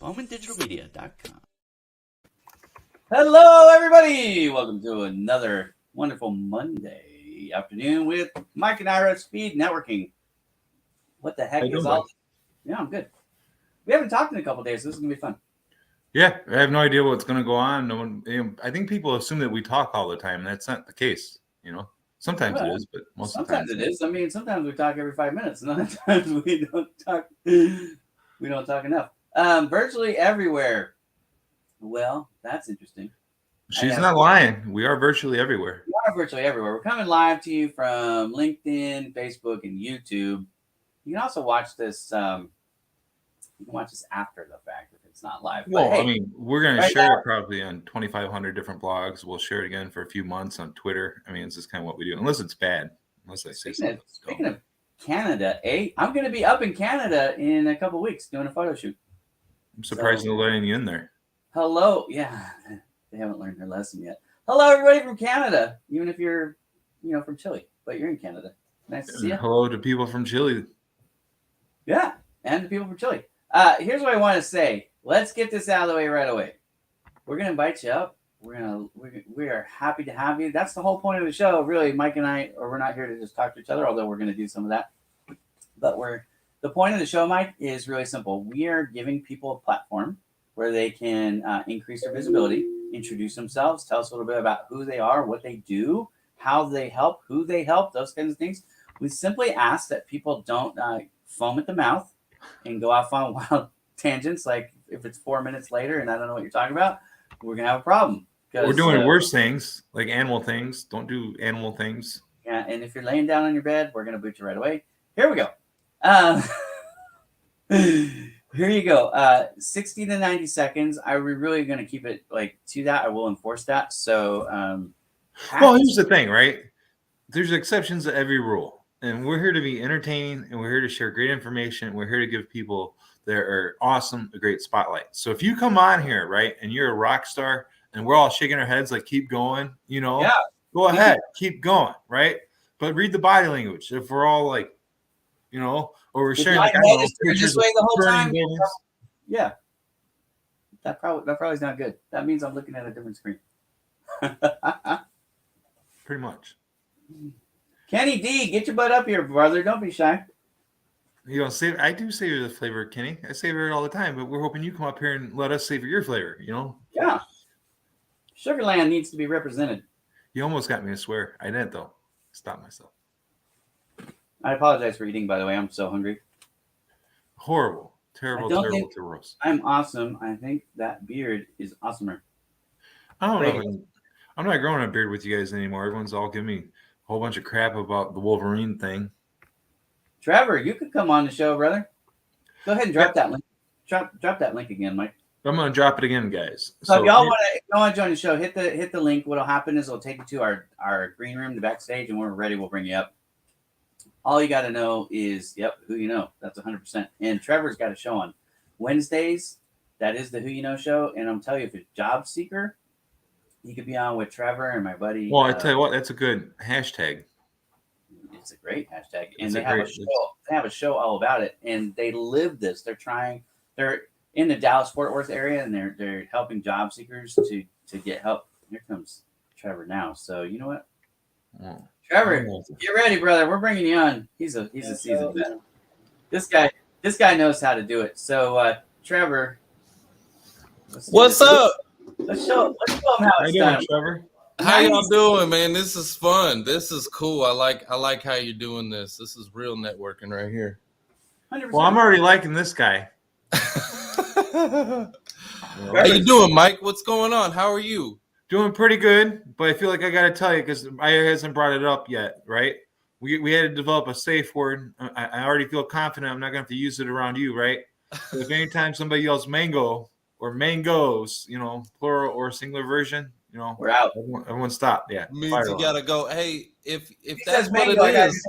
BowmanDigitalMedia.com. Hello, everybody. Welcome to another wonderful Monday afternoon with Mike and Ira Speed Networking. What the heck is all? Yeah, I'm good. We haven't talked in a couple days. So this is gonna be fun. Yeah, I have no idea what's going to go on. No one, I think people assume that we talk all the time. That's not the case. Sometimes it is, but most of the time it is. I mean, sometimes we talk every 5 minutes, and other times we don't talk. We don't talk enough. Virtually everywhere. Well, that's interesting. She's not lying. We are virtually everywhere. We are virtually everywhere. We're coming live to you from LinkedIn, Facebook, and YouTube. You can also watch this. You can watch this after the fact if it's not live. Well, hey, I mean, we're going to share it probably on 2,500 different blogs. We'll share it again for a few months on Twitter. I mean, it's just kind of what we do, unless it's bad. Unless I say something. Speaking of Canada, I'm going to be up in Canada in a couple weeks doing a photo shoot. I'm surprised they're letting you in there. Hello. Yeah, they haven't learned their lesson yet. Hello, everybody from Canada, even if you're, from Chile, but you're in Canada. Nice to see you. Hello to people from Chile. Yeah, and the people from Chile. Here's what I want to say. Let's get this out of the way right away. We're going to invite you up. We are happy to have you. That's the whole point of the show, really. Mike and I, we're not here to just talk to each other, although we're going to do some of that. But the point of the show, Mike, is really simple. We are giving people a platform where they can increase their visibility, introduce themselves, tell us a little bit about who they are, what they do, how they help, who they help, those kinds of things. We simply ask that people don't foam at the mouth and go off on wild tangents. Like if it's 4 minutes later and I don't know what you're talking about, we're going to have a problem. We're doing worse things, like animal things. Don't do animal things. Yeah, and if you're laying down on your bed, we're going to boot you right away. Here we go. Here you go. 60 to 90 seconds. We're really going to keep it to that. I will enforce that. So, well, here's the thing, right? There's exceptions to every rule, and we're here to be entertaining, and we're here to share great information. We're here to give people that are awesome a great spotlight. So if you come on here, right, and you're a rock star, and we're all shaking our heads like keep going, yeah, go ahead, keep going, right? But read the body language. If we're all like, or we're sharing like this way the whole time. Yeah, that probably is not good. That means I'm looking at a different screen. Pretty much. Kenny D, get your butt up here, brother. Don't be shy. I do savor the flavor, Kenny. I savor it all the time, but we're hoping you come up here and let us savor your flavor, Yeah. Sugarland needs to be represented. You almost got me to swear. I didn't, though. Stop myself. I apologize for eating, by the way. I'm so hungry. Horrible. Terrible. I'm awesome. I think that beard is awesomer. I don't know. I'm not growing a beard with you guys anymore. Everyone's all giving me a whole bunch of crap about the Wolverine thing. Trevor, you could come on the show, brother. Go ahead and drop that link. Drop that link again, Mike. I'm gonna drop it again, guys. So if y'all want to join the show, hit the link. What'll happen is it'll take you to our green room, the backstage, and when we're ready, we'll bring you up. All you got to know is, who you know. That's 100%. And Trevor's got a show on Wednesdays. That is the Who You Know show. And I'm telling you, if you're a job seeker, you could be on with Trevor and my buddy. Well, I tell you what, that's a good hashtag. It's a great hashtag, and they have a show. They have a show all about it, and they live this. They're in the Dallas-Fort Worth area, and they're helping job seekers to get help. Here comes Trevor now. So you know what, Trevor, get ready, brother. We're bringing you on. He's a seasoned vet. This guy knows how to do it. So Trevor, what's up? Let's show him how it's done. Trevor? How y'all doing, man? This is fun. This is cool. I like how you're doing this. This is real networking right here. 100%. Well, I'm already liking this guy. How you doing, Mike? What's going on? How are you? Doing pretty good, but I feel like I got to tell you because Ira hasn't brought it up yet, right? We had to develop a safe word. I already feel confident I'm not going to have to use it around you, right? So if anytime somebody yells mango or mangoes, plural or singular version, we're out. Everyone stop. Yeah. Means you gotta go. Hey, if that's what it is,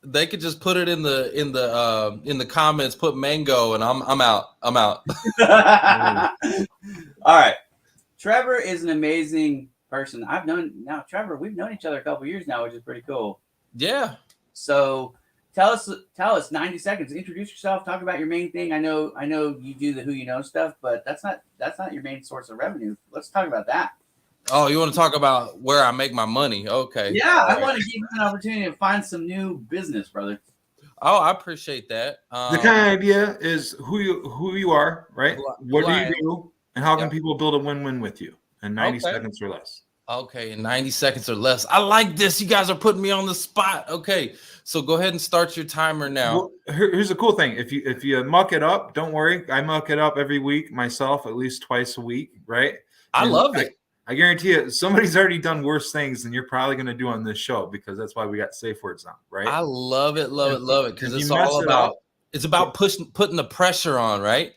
they could just put it in the comments. Put mango, and I'm out. I'm out. All right. Trevor is an amazing person. Trevor, we've known each other a couple years now, which is pretty cool. Yeah. So tell us 90 seconds. Introduce yourself. Talk about your main thing. I know you do the Who You Know stuff, but that's not your main source of revenue. Let's talk about that. Oh, you want to talk about where I make my money? Okay. Yeah, I want to give you an opportunity to find some new business, brother. Oh, I appreciate that. The kind of idea is who you are, right? What do you do, and how can people build a win-win with you in 90 seconds or less? Okay, in 90 seconds or less. I like this. You guys are putting me on the spot. Okay, so go ahead and start your timer now. Well, here's the cool thing. If you muck it up, don't worry. I muck it up every week myself, at least twice a week, right? I love it. I guarantee you, somebody's already done worse things than you're probably going to do on this show because that's why we got safe words on, right? I love it, because it's all about putting the pressure on, right?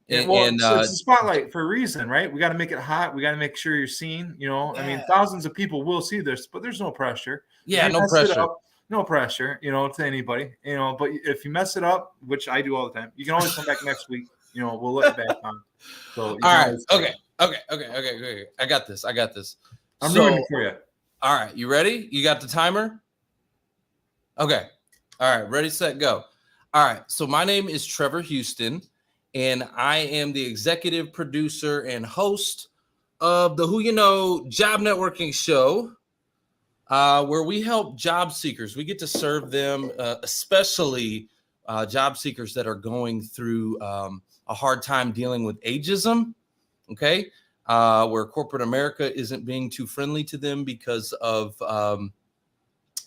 It's a spotlight for a reason, right? We got to make it hot. We got to make sure you're seen. I mean, thousands of people will see this, but there's no pressure. Yeah, no pressure. No pressure, to anybody. But if you mess it up, which I do all the time, you can always come back next week. We'll let you back on. So all right, okay. I got this. I'm rooting for you. All right, you ready? You got the timer? Okay. All right, ready, set, go. All right, so my name is Trevor Houston, and I am the executive producer and host of the Who You Know Job Networking Show, where we help job seekers. We get to serve them, especially job seekers that are going through a hard time dealing with ageism. Okay, where corporate America isn't being too friendly to them because of,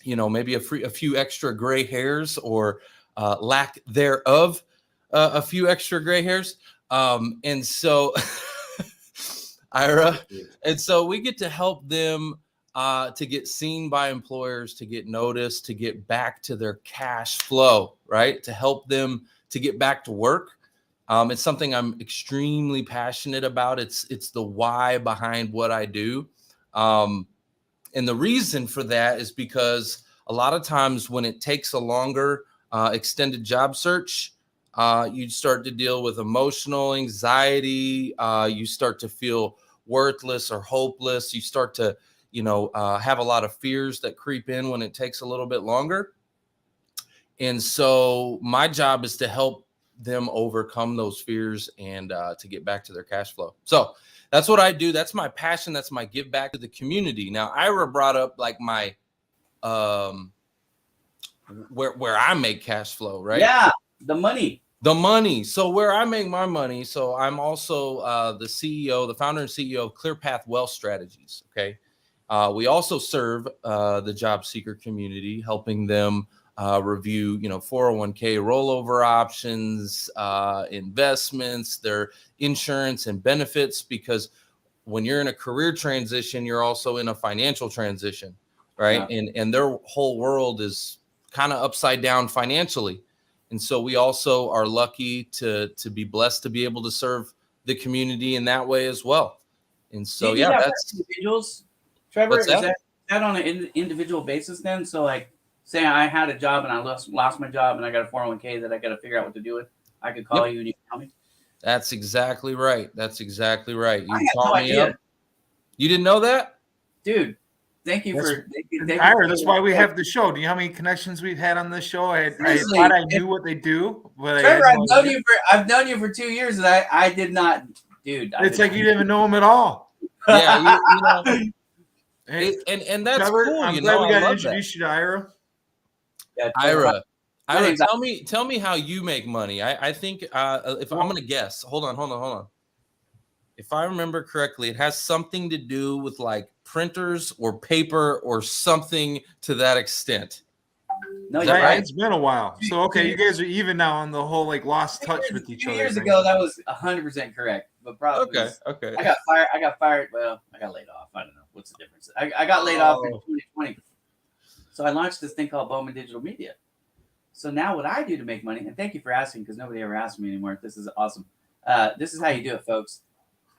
maybe a few extra gray hairs or lack thereof, a few extra gray hairs. And so, Ira, and so we get to help them to get seen by employers, to get noticed, to get back to their cash flow, right? To help them to get back to work. It's something I'm extremely passionate about. It's the why behind what I do. And the reason for that is because a lot of times when it takes a longer extended job search, you start to deal with emotional anxiety. You start to feel worthless or hopeless. You start to, have a lot of fears that creep in when it takes a little bit longer. And so my job is to help them overcome those fears and to get back to their cash flow. So that's what I do. That's my passion. That's my give back to the community. Now, Ira brought up like my where I make cash flow, right? Yeah, the money. So where I make my money. So I'm also the founder and CEO of ClearPath Wealth Strategies. Okay, we also serve the job seeker community, helping them review, 401k rollover options, investments, their insurance and benefits, because when you're in a career transition, you're also in a financial transition, right? Yeah. And their whole world is kind of upside down financially. And so we also are lucky to be blessed to be able to serve the community in that way as well. And so, Do you do yeah, that for that's individuals. Trevor, what's is that? that on an individual basis then? So like, say I had a job and I lost my job and I got a 401k that I got to figure out what to do with. I could call Yep. you and you can tell me. That's exactly right. That's exactly right. You I had taught no me idea. up. You didn't know that? Dude, thank you That's- for thank you Ira, for- that's why we have the show. Do you know how many connections we've had on this show? I Seriously, thought I knew what they do, but I Trevor, had no idea. I've known you for 2 years and I did not, dude. It's like you didn't even know them at all. Yeah, you know, Hey, and that's Trevor, cool. I'm You glad know, we I got to love that. introduce you to Ira. Yeah, Trevor, Ira, name's- tell me how you make money. I think if I'm gonna guess, hold on. If I remember correctly, it has something to do with like printers or paper or something to that extent. No, Is you're that Right, right. it's been a while. So okay, you guys are even now on the whole like lost touch with each 2 other. years thing. ago, that was 100% correct. But probably Okay. I got fired. Well, I got laid off. I don't know what's the difference. I got laid off in 2020. So I launched this thing called Bowman Digital Media. So now what I do to make money, and thank you for asking because nobody ever asked me anymore. This is awesome. This is how you do it, folks.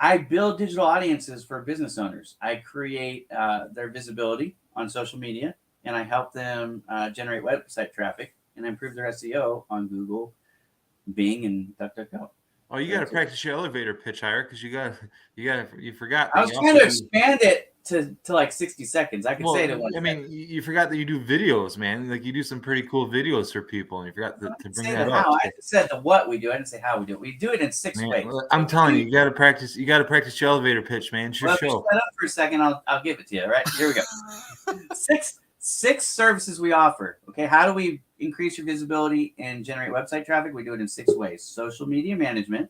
I build digital audiences for business owners. I create their visibility on social media, and I help them generate website traffic and improve their SEO on Google, Bing, and DuckDuckGo. Oh, you got to practice your elevator pitch, Ira, because you forgot. That I was you trying to also do- expand it to like 60 seconds. I could Well, say it in 1 I mean, you forgot that you do videos, man. Like you do some pretty cool videos for people, and you forgot to bring say that the up. how. I said the what we do. I didn't say how we do it. We do it in 6 Man, ways. well, I'm telling you, you got to practice. You got to practice your elevator pitch, man. It's your Well, if you show. shut up for a second, I'll give it to you. All right, here we go. six services we offer. Okay, how do we increase your visibility and generate website traffic? We do it in 6 ways: social media management,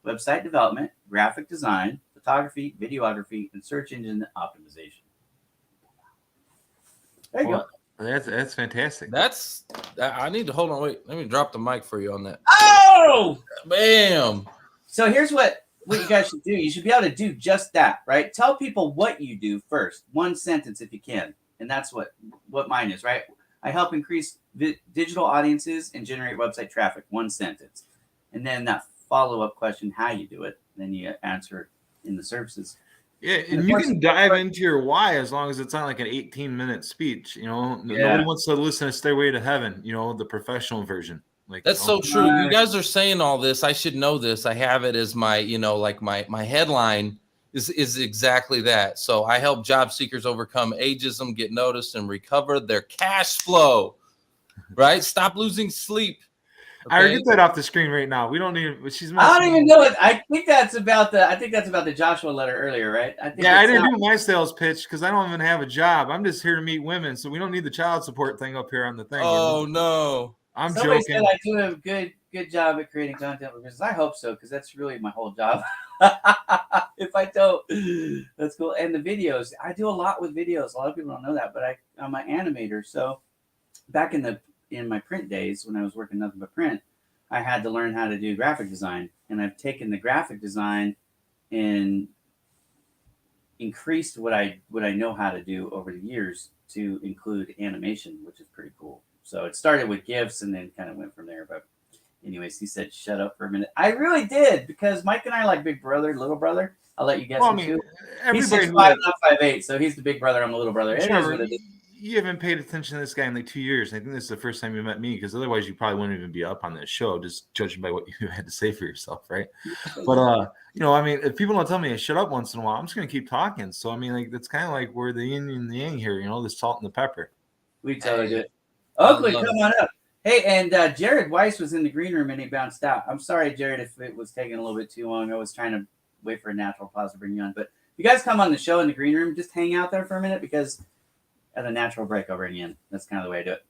website development, graphic design, photography, videography, and search engine optimization. There you go. That's fantastic. I need to hold on. Wait, let me drop the mic for you on that. Oh, Bam. so here's what you guys should do. You should be able to do just that, right? Tell people what you do first, 1 sentence if you can, and that's what mine is, right? I help increase digital audiences and generate website traffic, 1 sentence, and then that follow-up question, how you do it, then you answer in the services. Yeah, and you can dive into your why as long as it's not like an 18-minute speech. You know, nobody wants to listen to Stairway to Heaven. You know, the professional version. Like That's so true. You guys are saying all this. I should know this. I have it as my, like my headline is exactly that. So I help job seekers overcome ageism, get noticed, and recover their cash flow. Right? Stop losing sleep. Okay. I get that off the screen right now. We don't need. I don't even know it. I think that's about the Joshua letter earlier, right? I didn't do my sales pitch because I don't even have a job. I'm just here to meet women, so we don't need the child support thing up here on the thing. Oh no, I'm Somebody joking. said I do a good job at creating content for business. I hope so because that's really my whole job. If I don't, that's cool. And the videos, I do a lot with videos. A lot of people don't know that, but I'm an animator. So back in my print days when I was working nothing but print, I had to learn how to do graphic design, and I've taken the graphic design and increased what I know how to do over the years to include animation, which is pretty cool. So it started with GIFs and then kind of went from there. But anyways, he said, "Shut up for a minute." I really did because Mike and I are like big brother, little brother. I'll let you guess. He's 6'5", I'm 5'8", so he's the big brother. I'm the little brother. You haven't paid attention to this guy in like 2 years. I think this is the first time you met me because otherwise you probably wouldn't even be up on this show, just judging by what you had to say for yourself, right? But I mean, if people don't tell me to shut up once in a while, I'm just gonna keep talking. So I mean, like that's kind of like we're the yin and the yang here, the salt and the pepper. We totally do it. Oakley, come on up. Hey, and Jared Weiss was in the green room and he bounced out. I'm sorry, Jared, if it was taking a little bit too long. I was trying to wait for a natural pause to bring you on. But if you guys come on the show in the green room, just hang out there for a minute because at a natural break, I'll bring you in. That's kind of the way I do it.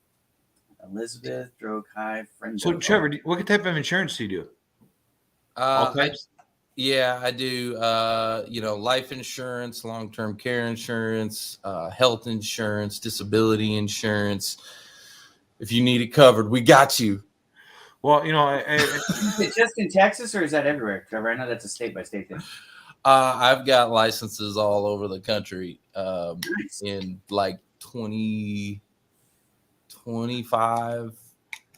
Elizabeth, Droke, High, friend. So, Trevor, what type of insurance do you do? All types? I do, life insurance, long-term care insurance, health insurance, disability insurance. If you need it covered, we got you. Well, is it just in Texas or is that everywhere, Trevor? I know that's a state-by-state thing. I've got licenses all over the country in like 25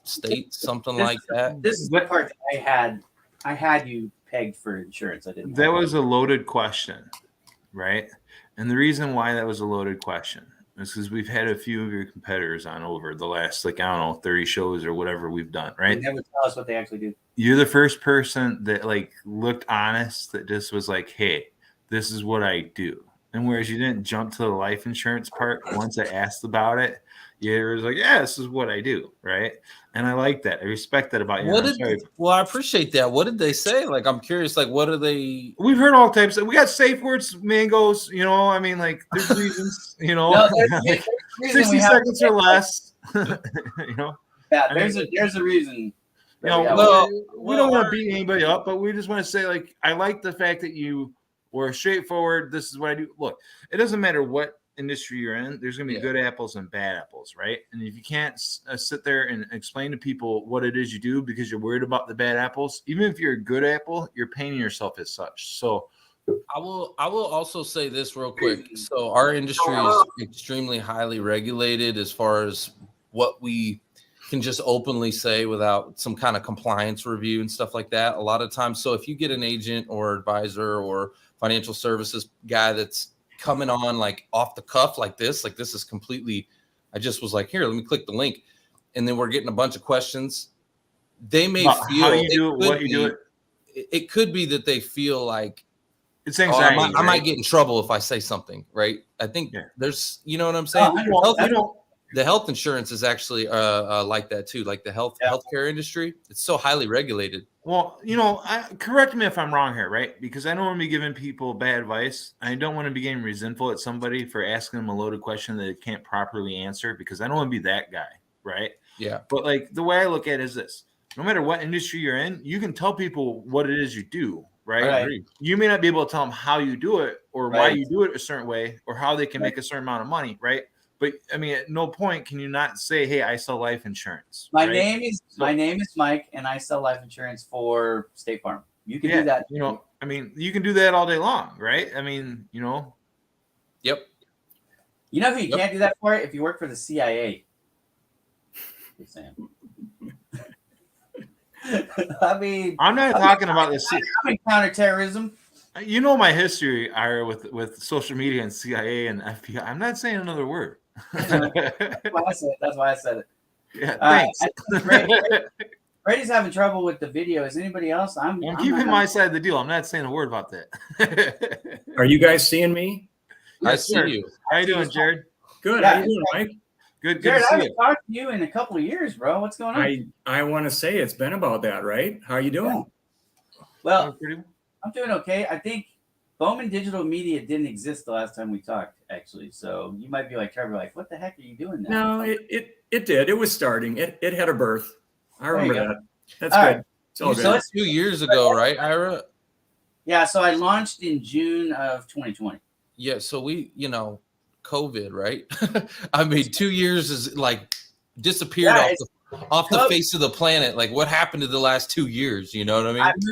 states, something like that. This is the part that I had you pegged for insurance. I didn't. That was a loaded question, right? And the reason why that was a loaded question is because we've had a few of your competitors on over the last, like, I don't know, 30 shows or whatever we've done, They right? never tell us what they actually do. You're the first person that like looked honest, that just was like, hey, this is what I do. And whereas you didn't jump to the life insurance part once I asked about it, you was like, yeah, this is what I do, right? And I like that. I respect that about you. Well, I appreciate that. What did they say? Like, I'm curious. Like, what are they? We've heard all types. We got safe words, mangoes. You know, I mean, like, there's reasons. You know, No, like, there's a reason 60 seconds or less. You know. Yeah, there's a reason. You know, Well, we don't want to beat anybody up, but we just want to say, like, I like the fact that you were straightforward. This is what I do. Look, it doesn't matter what industry you're in. There's going to be good apples and bad apples, right? And if you can't sit there and explain to people what it is you do because you're worried about the bad apples, even if you're a good apple, you're painting yourself as such. So I will also say this real quick. So our industry is extremely highly regulated as far as what we can just openly say without some kind of compliance review and stuff like that. A lot of times. So if you get an agent or advisor or financial services guy that's coming on like off the cuff like this is completely, I just was like, here, let me click the link. And then we're getting a bunch of questions. They may feel how you do it, what you do it. It could be that they feel like it's anxiety. I might get in trouble if I say something, right? I think there's, you know what I'm saying? The health insurance is actually like that too, like the healthcare industry. It's so highly regulated. Well, you know, correct me if I'm wrong here, right? Because I don't want to be giving people bad advice. I don't want to be getting resentful at somebody for asking them a loaded question that they can't properly answer, because I don't want to be that guy, right? Yeah. But like the way I look at it is this: no matter what industry you're in, you can tell people what it is you do, right? You may not be able to tell them how you do it or why you do it a certain way or how they can make a certain amount of money, right? But I mean, at no point can you not say, "Hey, I sell life insurance." My name is Mike, and I sell life insurance for State Farm. You can do that. You know, I mean, you can do that all day long, right? I mean, you know. Yep. You know who you can't do that for? If you work for the CIA. Just saying. I mean, I'm not talking about the CIA. I'm in counterterrorism. You know my history, Ira, with social media and CIA and FBI. I'm not saying another word. That's why I said it. Yeah, thanks. Brady's having trouble with the video. Is anybody else? I'm keeping my side of the deal. I'm not saying a word about that. Are you guys seeing me? I see you. How you doing, Jared? Good. How you doing, Mike? Good. Jared, to I see haven't talked to you in a couple of years, bro. What's going on? I want to say it's been about that, right? How are you doing? Yeah. Well, I'm doing okay. I think Bowman Digital Media didn't exist the last time we talked, actually. So you might be like, Trevor, like, what the heck are you doing now? No, it did. It was starting. It had a birth. I remember that. That's all good. Right. It's all so good. It's 2 years ago, right, Ira? Yeah. So I launched in June of 2020. Yeah. So we, COVID, right? I mean, 2 years is like disappeared off the face of the planet. Like, what happened to the last 2 years? You know what I mean?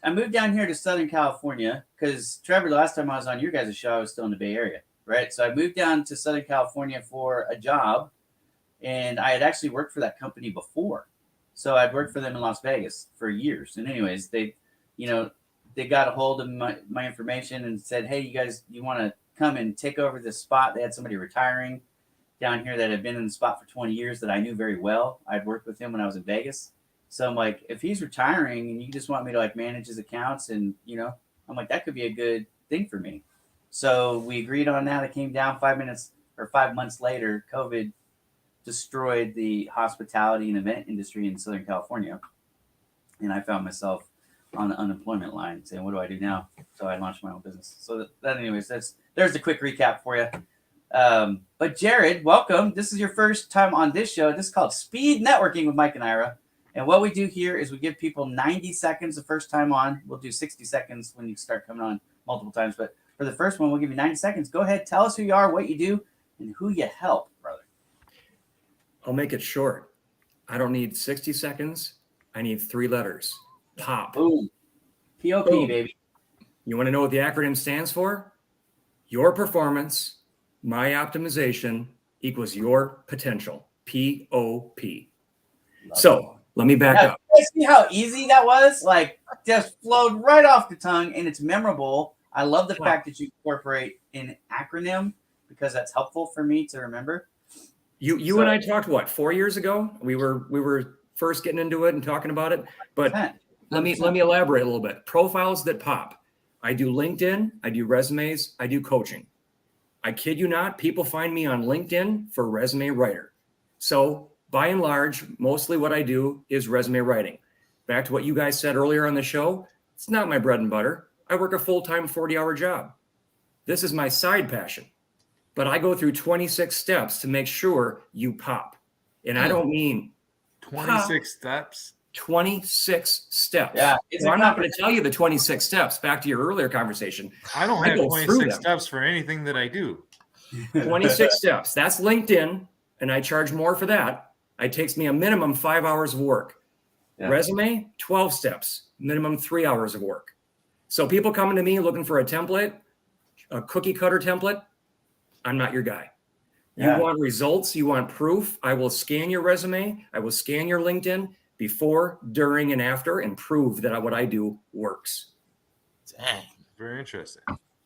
I moved down here to Southern California because, Trevor, the last time I was on your guys' show, I was still in the Bay Area, right? So I moved down to Southern California for a job, and I had actually worked for that company before. So I'd worked for them in Las Vegas for years. And anyways, they got a hold of my information and said, hey, you want to come and take over this spot? They had somebody retiring down here that had been in the spot for 20 years that I knew very well. I'd worked with him when I was in Vegas. So I'm like, if he's retiring and you just want me to like manage his accounts and, I'm like, that could be a good thing for me. So we agreed on that. It came down 5 months later. COVID destroyed the hospitality and event industry in Southern California. And I found myself on the unemployment line saying, what do I do now? So I launched my own business. So anyways, there's the quick recap for you. But Jared, welcome. This is your first time on this show. This is called Speed Networking with Mike and Ira. And what we do here is we give people 90 seconds the first time on. We'll do 60 seconds when you start coming on multiple times. But for the first one, we'll give you 90 seconds. Go ahead. Tell us who you are, what you do, and who you help, brother. I'll make it short. I don't need 60 seconds. I need 3 letters. POP. Boom. POP, Boom. baby. You want to know what the acronym stands for? Your performance, my optimization equals your potential. POP. So let me back up. guys see how easy that was? Like, just flowed right off the tongue, and it's memorable. I love the fact that you incorporate an acronym because that's helpful for me to remember. You and I talked 4 years ago? We were first getting into it and talking about it. But 100%. let me elaborate a little bit. Profiles that pop. I do LinkedIn, I do resumes, I do coaching. I kid you not, people find me on LinkedIn for resume writer. So by and large, mostly what I do is resume writing. Back to what you guys said earlier on the show, it's not my bread and butter. I work a full-time 40-hour job. This is my side passion. But I go through 26 steps to make sure you pop. And I don't mean 26 steps. 26 steps. Yeah, so I'm not going to tell you the 26 steps. Back to your earlier conversation. I don't have 26 steps for anything that I do. 26 steps. That's LinkedIn, and I charge more for that. It takes me a minimum 5 hours of work. Yeah. Resume, 12 steps, minimum 3 hours of work. So people coming to me looking for a template, a cookie cutter template, I'm not your guy. You want results, you want proof. I will scan your resume. I will scan your LinkedIn before, during, and after, and prove that what I do works. Dang. Very interesting.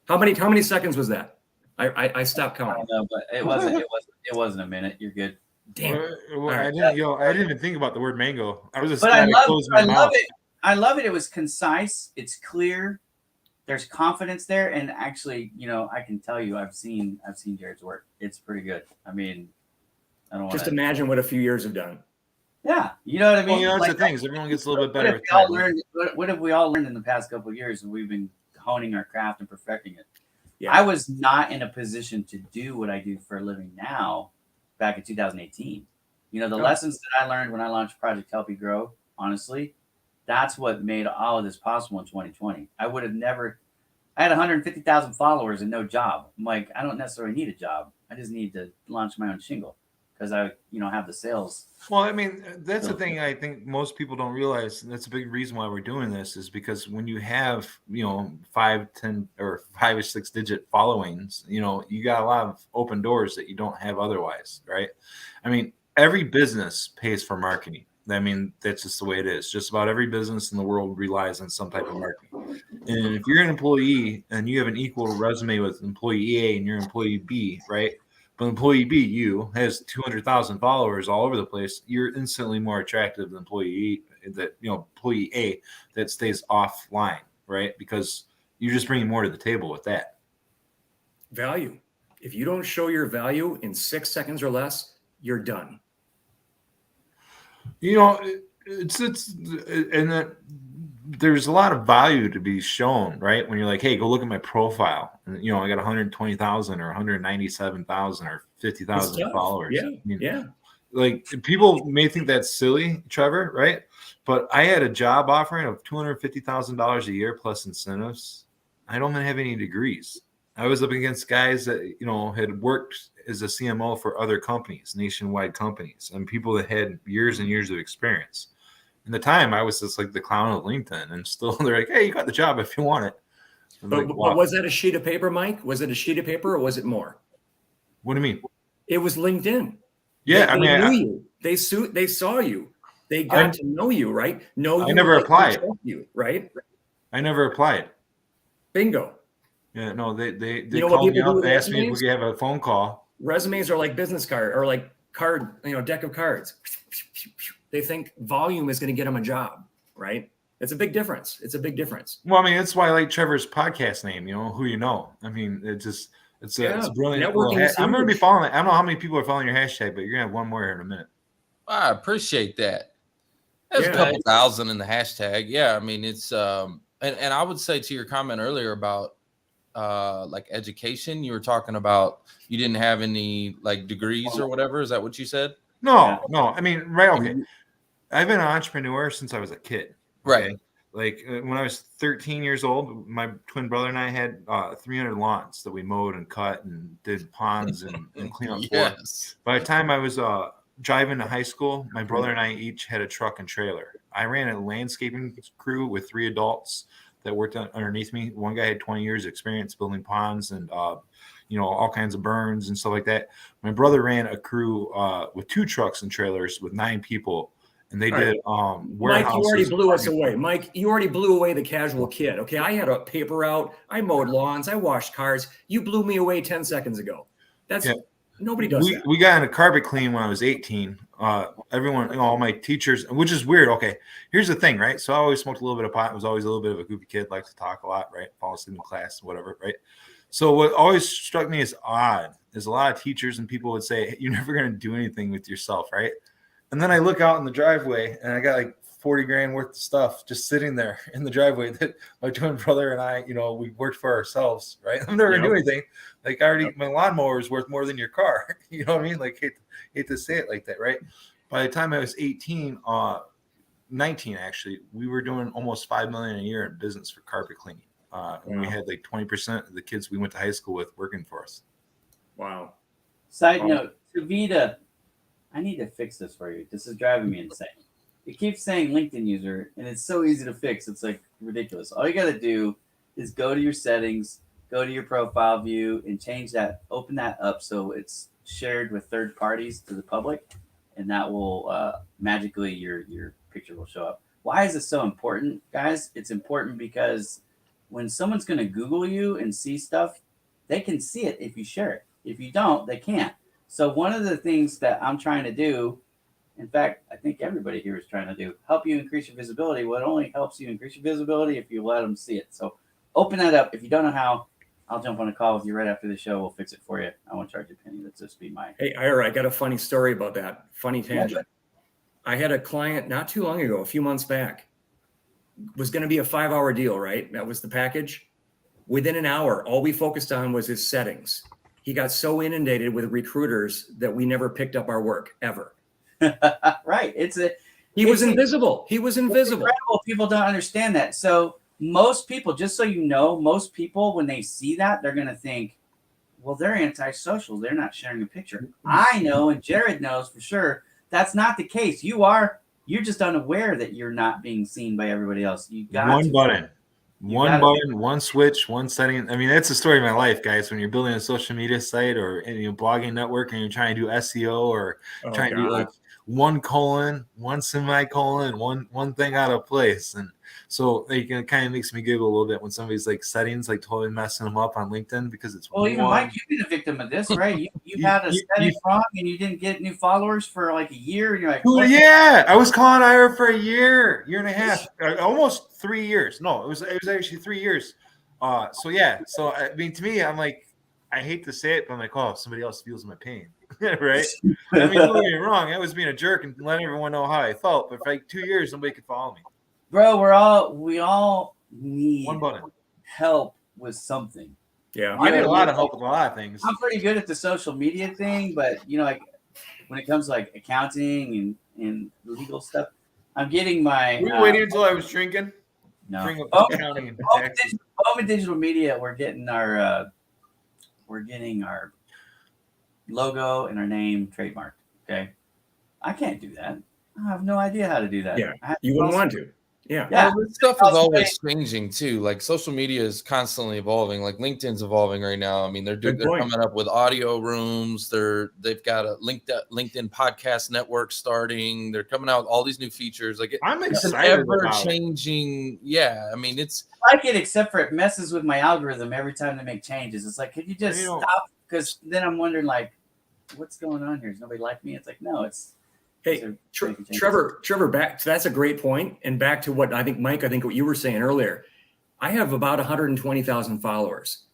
How many seconds was that? I stopped counting. I don't know, but it wasn't a minute. You're good. Damn. Well, I didn't even think about the word mango. I was just. But I love it. I love it. It was concise. It's clear. There's confidence there, and actually, I can tell you, I've seen Jared's work. It's pretty good. I mean, I don't want just imagine what a few years have done. Yeah, you know what I mean. Well, that's the thing is everyone gets a little bit better. What have we all learned in the past couple of years, and we've been honing our craft and perfecting it? Yeah. I was not in a position to do what I do for a living now back in 2018. The lessons that I learned when I launched Project Help You Grow, honestly, that's what made all of this possible in 2020. I had 150,000 followers and no job. I'm like, I don't necessarily need a job. I just need to launch my own shingle because I, have the sales. Well, I mean, that's the thing I think most people don't realize. And that's a big reason why we're doing this is because when you have, 5, 10 or 5 or 6 digit followings, you got a lot of open doors that you don't have otherwise. Right. I mean, every business pays for marketing. I mean, that's just the way it is. Just about every business in the world relies on some type of marketing. And if you're an employee and you have an equal resume with employee A and you're employee B, right? But employee B, you, has 200,000 followers all over the place, you're instantly more attractive than employee A that stays offline, right? Because you're just bringing more to the table with that. Value. If you don't show your value in 6 seconds or less, you're done. It's and that there's a lot of value to be shown, right? When you're like, hey, go look at my profile. And, I got 120,000 or 197,000 or 50,000 followers. Yeah. I mean, yeah. Like people may think that's silly, Trevor, right? But I had a job offering of $250,000 a year plus incentives. I don't even have any degrees. I was up against guys that, had worked as a CMO for other companies, nationwide companies, and people that had years and years of experience. In the time, I was just like the clown of LinkedIn, and still they're like, hey, you got the job if you want it. But was that a sheet of paper, Mike? Was it a sheet of paper or was it more? What do you mean? It was LinkedIn. Yeah, they knew you. They saw you. They got to know you, right? I never applied. You, right? I never applied. Bingo. Yeah, no, they called me up. They asked me if we could have a phone call. Resumes are like business card or like card, deck of cards. They think volume is going to get them a job, right? It's a big difference. Well, I mean, that's why I like Trevor's podcast name, who you know. I mean, it's a brilliant. I'm going to be following it. I don't know how many people are following your hashtag, but you're going to have one more here in a minute. I appreciate that. There's a couple thousand in the hashtag. Yeah, I mean, it's and I would say to your comment earlier about like education, you were talking about you didn't have any like degrees or whatever. Is that what you said? No. I mean, right. Okay. I've been an entrepreneur since I was a kid. Okay? Right. Like when I was 13 years old, my twin brother and I had 300 lawns that we mowed and cut and did ponds and clean up. Yes. By the time I was driving to high school, my brother and I each had a truck and trailer. I ran a landscaping crew with 3 adults that worked underneath me. One guy had 20 years experience building ponds and all kinds of burns and stuff like that. My brother ran a crew with 2 trucks and trailers with 9 people, and they All right. did Mike, you already warehouses. blew us away. Mike, you already blew away the casual kid. Okay, I had a paper route. I mowed lawns. I washed cars. You blew me away 10 seconds ago. That's Yeah. nobody does that. We got into carpet clean when I was 18. Everyone, all my teachers, which is weird. Okay, here's the thing, right? So I always smoked a little bit of pot. I was always a little bit of a goofy kid, liked to talk a lot, right? Fall asleep in class, whatever, right? So what always struck me as odd is a lot of teachers and people would say, "You're never going to do anything with yourself," right? And then I look out in the driveway and I got like 40 grand worth of stuff just sitting there in the driveway that my twin brother and I, we worked for ourselves, right? I'm never gonna do anything. Like my lawnmower is worth more than your car. You know what I mean? Like hate to say it like that, right? By the time I was 18, 19 actually, we were doing almost $5 million a year in business for carpet cleaning. And we had like 20% of the kids we went to high school with working for us. Wow. Side note, Tavita, I need to fix this for you. This is driving me insane. It keeps saying LinkedIn user, and it's so easy to fix. It's like ridiculous. All you got to do is go to your settings, go to your profile view, and change that. Open that up so it's shared with third parties to the public, and that will magically your picture will show up. Why is this so important, guys? It's important because when someone's going to Google you and see stuff, they can see it if you share it. If you don't, they can't. So one of the things that I'm trying to do, in fact, I think everybody here is trying to do, help you increase your visibility. Well, it only helps you increase your visibility if you let them see it. So open that up. If you don't know how, I'll jump on a call with you right after the show. We'll fix it for you. I won't charge you a penny. That's just be my. Hey, Ira, I got a funny story about that. Funny tangent. I had a client not too long ago, a few months back, was going to be a 5-hour deal, right? That was the package. Within an hour, all we focused on was his settings. He got so inundated with recruiters that we never picked up our work ever. Right. He was invisible. He was invisible. Incredible. People don't understand that. So most people, just so you know, most people, when they see that, they're going to think, well, they're antisocial. They're not sharing a picture. I know, and Jared knows for sure, that's not the case. You're just unaware that you're not being seen by everybody else. You got one button, one switch, one setting. I mean, that's the story of my life, guys. When you're building a social media site or blogging network and you're trying to do SEO or trying to do like one colon, one semicolon, one thing out of place. And so it kind of makes me giggle a little bit when somebody's like settings, like totally messing them up on LinkedIn because it's even Mike, you've been a victim of this, right? You had a setting wrong and you didn't get new followers for like a year. And you're like, well, yeah, I was calling Ira for a year and a half, almost 3 years. No, it was actually 3 years. So I mean, to me, I'm like, I hate to say it, but I'm like, oh, somebody else feels my pain. Right? I mean, don't get me wrong. I was being a jerk and letting everyone know how I felt. But for like 2 years, nobody could follow me. Bro, we all need one button help with something. Yeah, I need a lot of help with a lot of things. I'm pretty good at the social media thing, but like when it comes to like accounting and legal stuff, I'm getting my. Were you waiting until I was drinking? No. Accounting and taxes. Home and digital media. We're getting our logo and our name trademarked. Okay, I can't do that. I have no idea how to do that. Yeah, you wouldn't want to. Yeah. Well, this stuff is always changing too. Like social media is constantly evolving. Like LinkedIn's evolving right now. I mean, they're coming up with audio rooms. They've got a LinkedIn podcast network starting. They're coming out with all these new features. Like I'm excited. It's ever changing. Yeah, I mean, it's I like it, except for it messes with my algorithm every time they make changes. It's like, could you just stop? Because then I'm wondering, like, what's going on here? Does nobody like me? It's like, no, it's. Hey, Trevor, that's a great point. And back to what I think, Mike, what you were saying earlier, I have about 120,000 followers.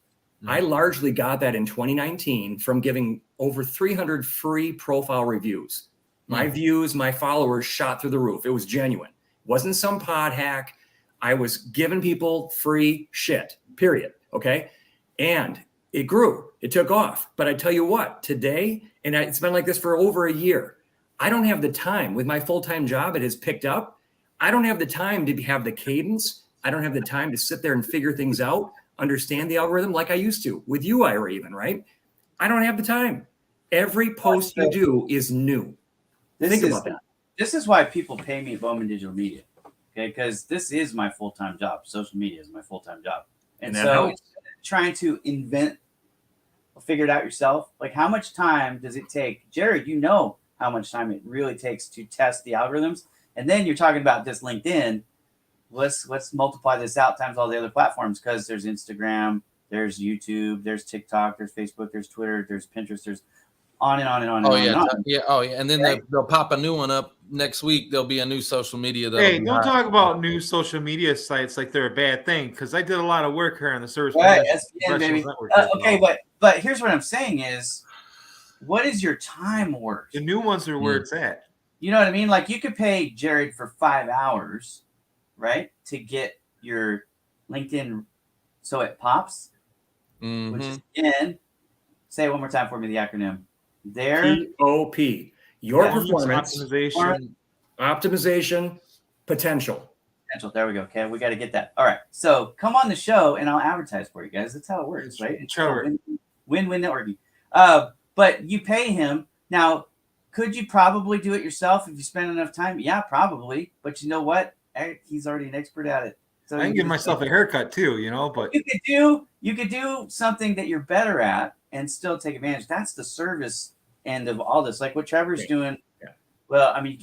Mm-hmm. I largely got that in 2019 from giving over 300 free profile reviews. My views, my followers shot through the roof. It was genuine. It wasn't some pod hack. I was giving people free shit, period. Okay. And it grew, it took off. But I tell you what, today, and it's been like this for over a year, I don't have the time with my full-time job. It has picked up. I don't have the time to have the cadence. I don't have the time to sit there and figure things out, understand the algorithm like I used to with you, Ira, even, right? I don't have the time. Every post you do is new. Think about that. This is why people pay me at Bowman Digital Media, okay? Because this is my full-time job. Social media is my full-time job. And so trying to figure it out yourself. Like, how much time does it take? Jared, how much time it really takes to test the algorithms. And then you're talking about just LinkedIn. Let's multiply this out times all the other platforms, because there's Instagram, there's YouTube, there's TikTok, there's Facebook, there's Twitter, there's Pinterest, there's on and on and on and Oh on yeah, and on. yeah. Oh yeah, and then Right. they'll pop a new one up next week. There'll be a new social media. Hey, don't talk about new social media sites like they're a bad thing, because I did a lot of work here on the Service Right, Professionals baby. Network. Okay, but here's what I'm saying is, what is your time worth? The new ones are where it's at. You know what I mean? Like, you could pay Jared for 5 hours, right, to get your LinkedIn so it pops, which is, again, say it one more time for me, the acronym. There. POP. Your Performance optimization, potential. There we go. Okay, we got to get that. All right. So come on the show and I'll advertise for you guys. That's how it works, right? It's win-win networking. But you pay him. Now, could you probably do it yourself if you spend enough time? Yeah, probably. But you know what? He's already an expert at it. So I can give myself a haircut too, but you could do something that you're better at and still take advantage. That's the service end of all this. Like what Trevor's doing. Yeah. Well, I mean, you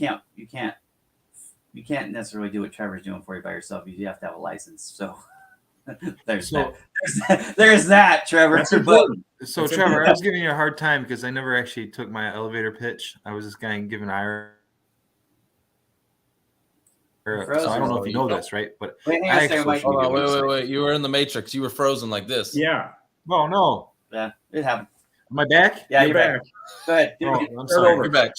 can't necessarily do what Trevor's doing for you by yourself. You have to have a license. So there's that, Trevor. That's important. So Trevor, I was giving you a hard time because I never actually took my elevator pitch. I was this guy giving Ira. So I don't know if you know this, right? But wait. You were in the Matrix. You were frozen like this. Yeah. Oh no. Yeah, it happened. Am I back? Yeah, you're back. Go ahead. I'm sorry. You're back.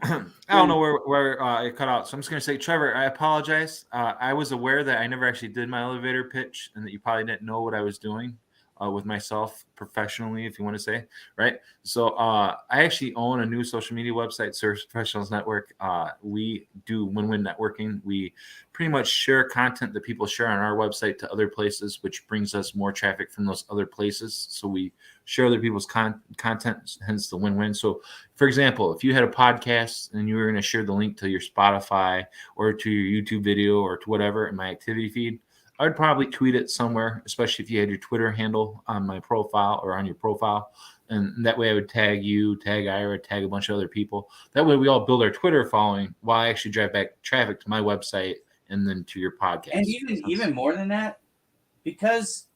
I don't know where it cut out. So I'm just going to say, Trevor, I apologize. I was aware that I never actually did my elevator pitch and that you probably didn't know what I was doing with myself professionally, if you want to say, right? So I actually own a new social media website, Service Professionals Network. We do win-win networking. We pretty much share content that people share on our website to other places, which brings us more traffic from those other places. So we share other people's content, hence the win-win. So, for example, if you had a podcast and you were going to share the link to your Spotify or to your YouTube video or to whatever in my activity feed, I would probably tweet it somewhere, especially if you had your Twitter handle on my profile or on your profile. And that way I would tag you, tag Ira, tag a bunch of other people. That way we all build our Twitter following while I actually drive back traffic to my website and then to your podcast. And even more than that, because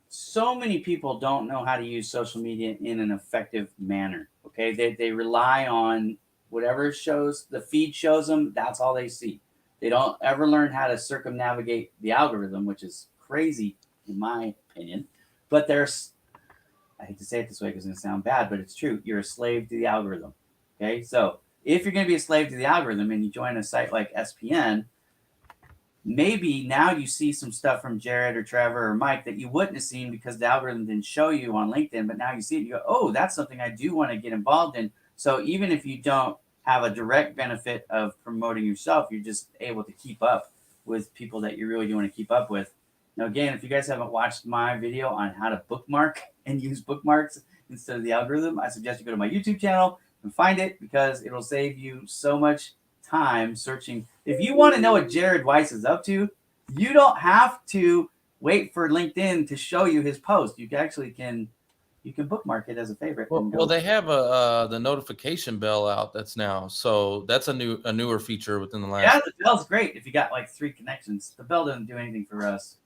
so many people don't know how to use social media in an effective manner. Okay. They rely on whatever the feed shows them. That's all they see. They don't ever learn how to circumnavigate the algorithm, which is crazy in my opinion. But I hate to say it this way because it's going to sound bad, but it's true. You're a slave to the algorithm. Okay. So if you're going to be a slave to the algorithm and you join a site like SPN, maybe now you see some stuff from Jared or Trevor or Mike that you wouldn't have seen because the algorithm didn't show you on LinkedIn, but now you see it and you go, oh, that's something I do want to get involved in. So even if you don't have a direct benefit of promoting yourself, you're just able to keep up with people that you really do want to keep up with. Now, again, if you guys haven't watched my video on how to bookmark and use bookmarks instead of the algorithm, I suggest you go to my YouTube channel and find it because it'll save you so much time searching. If you want to know what Jared Weiss is up to, you don't have to wait for LinkedIn to show you his post. You actually can bookmark it as a favorite. Well, they have the notification bell out that's now, so that's a newer feature within the last. Yeah, the bell's great if you got like 3 connections. The bell doesn't do anything for us.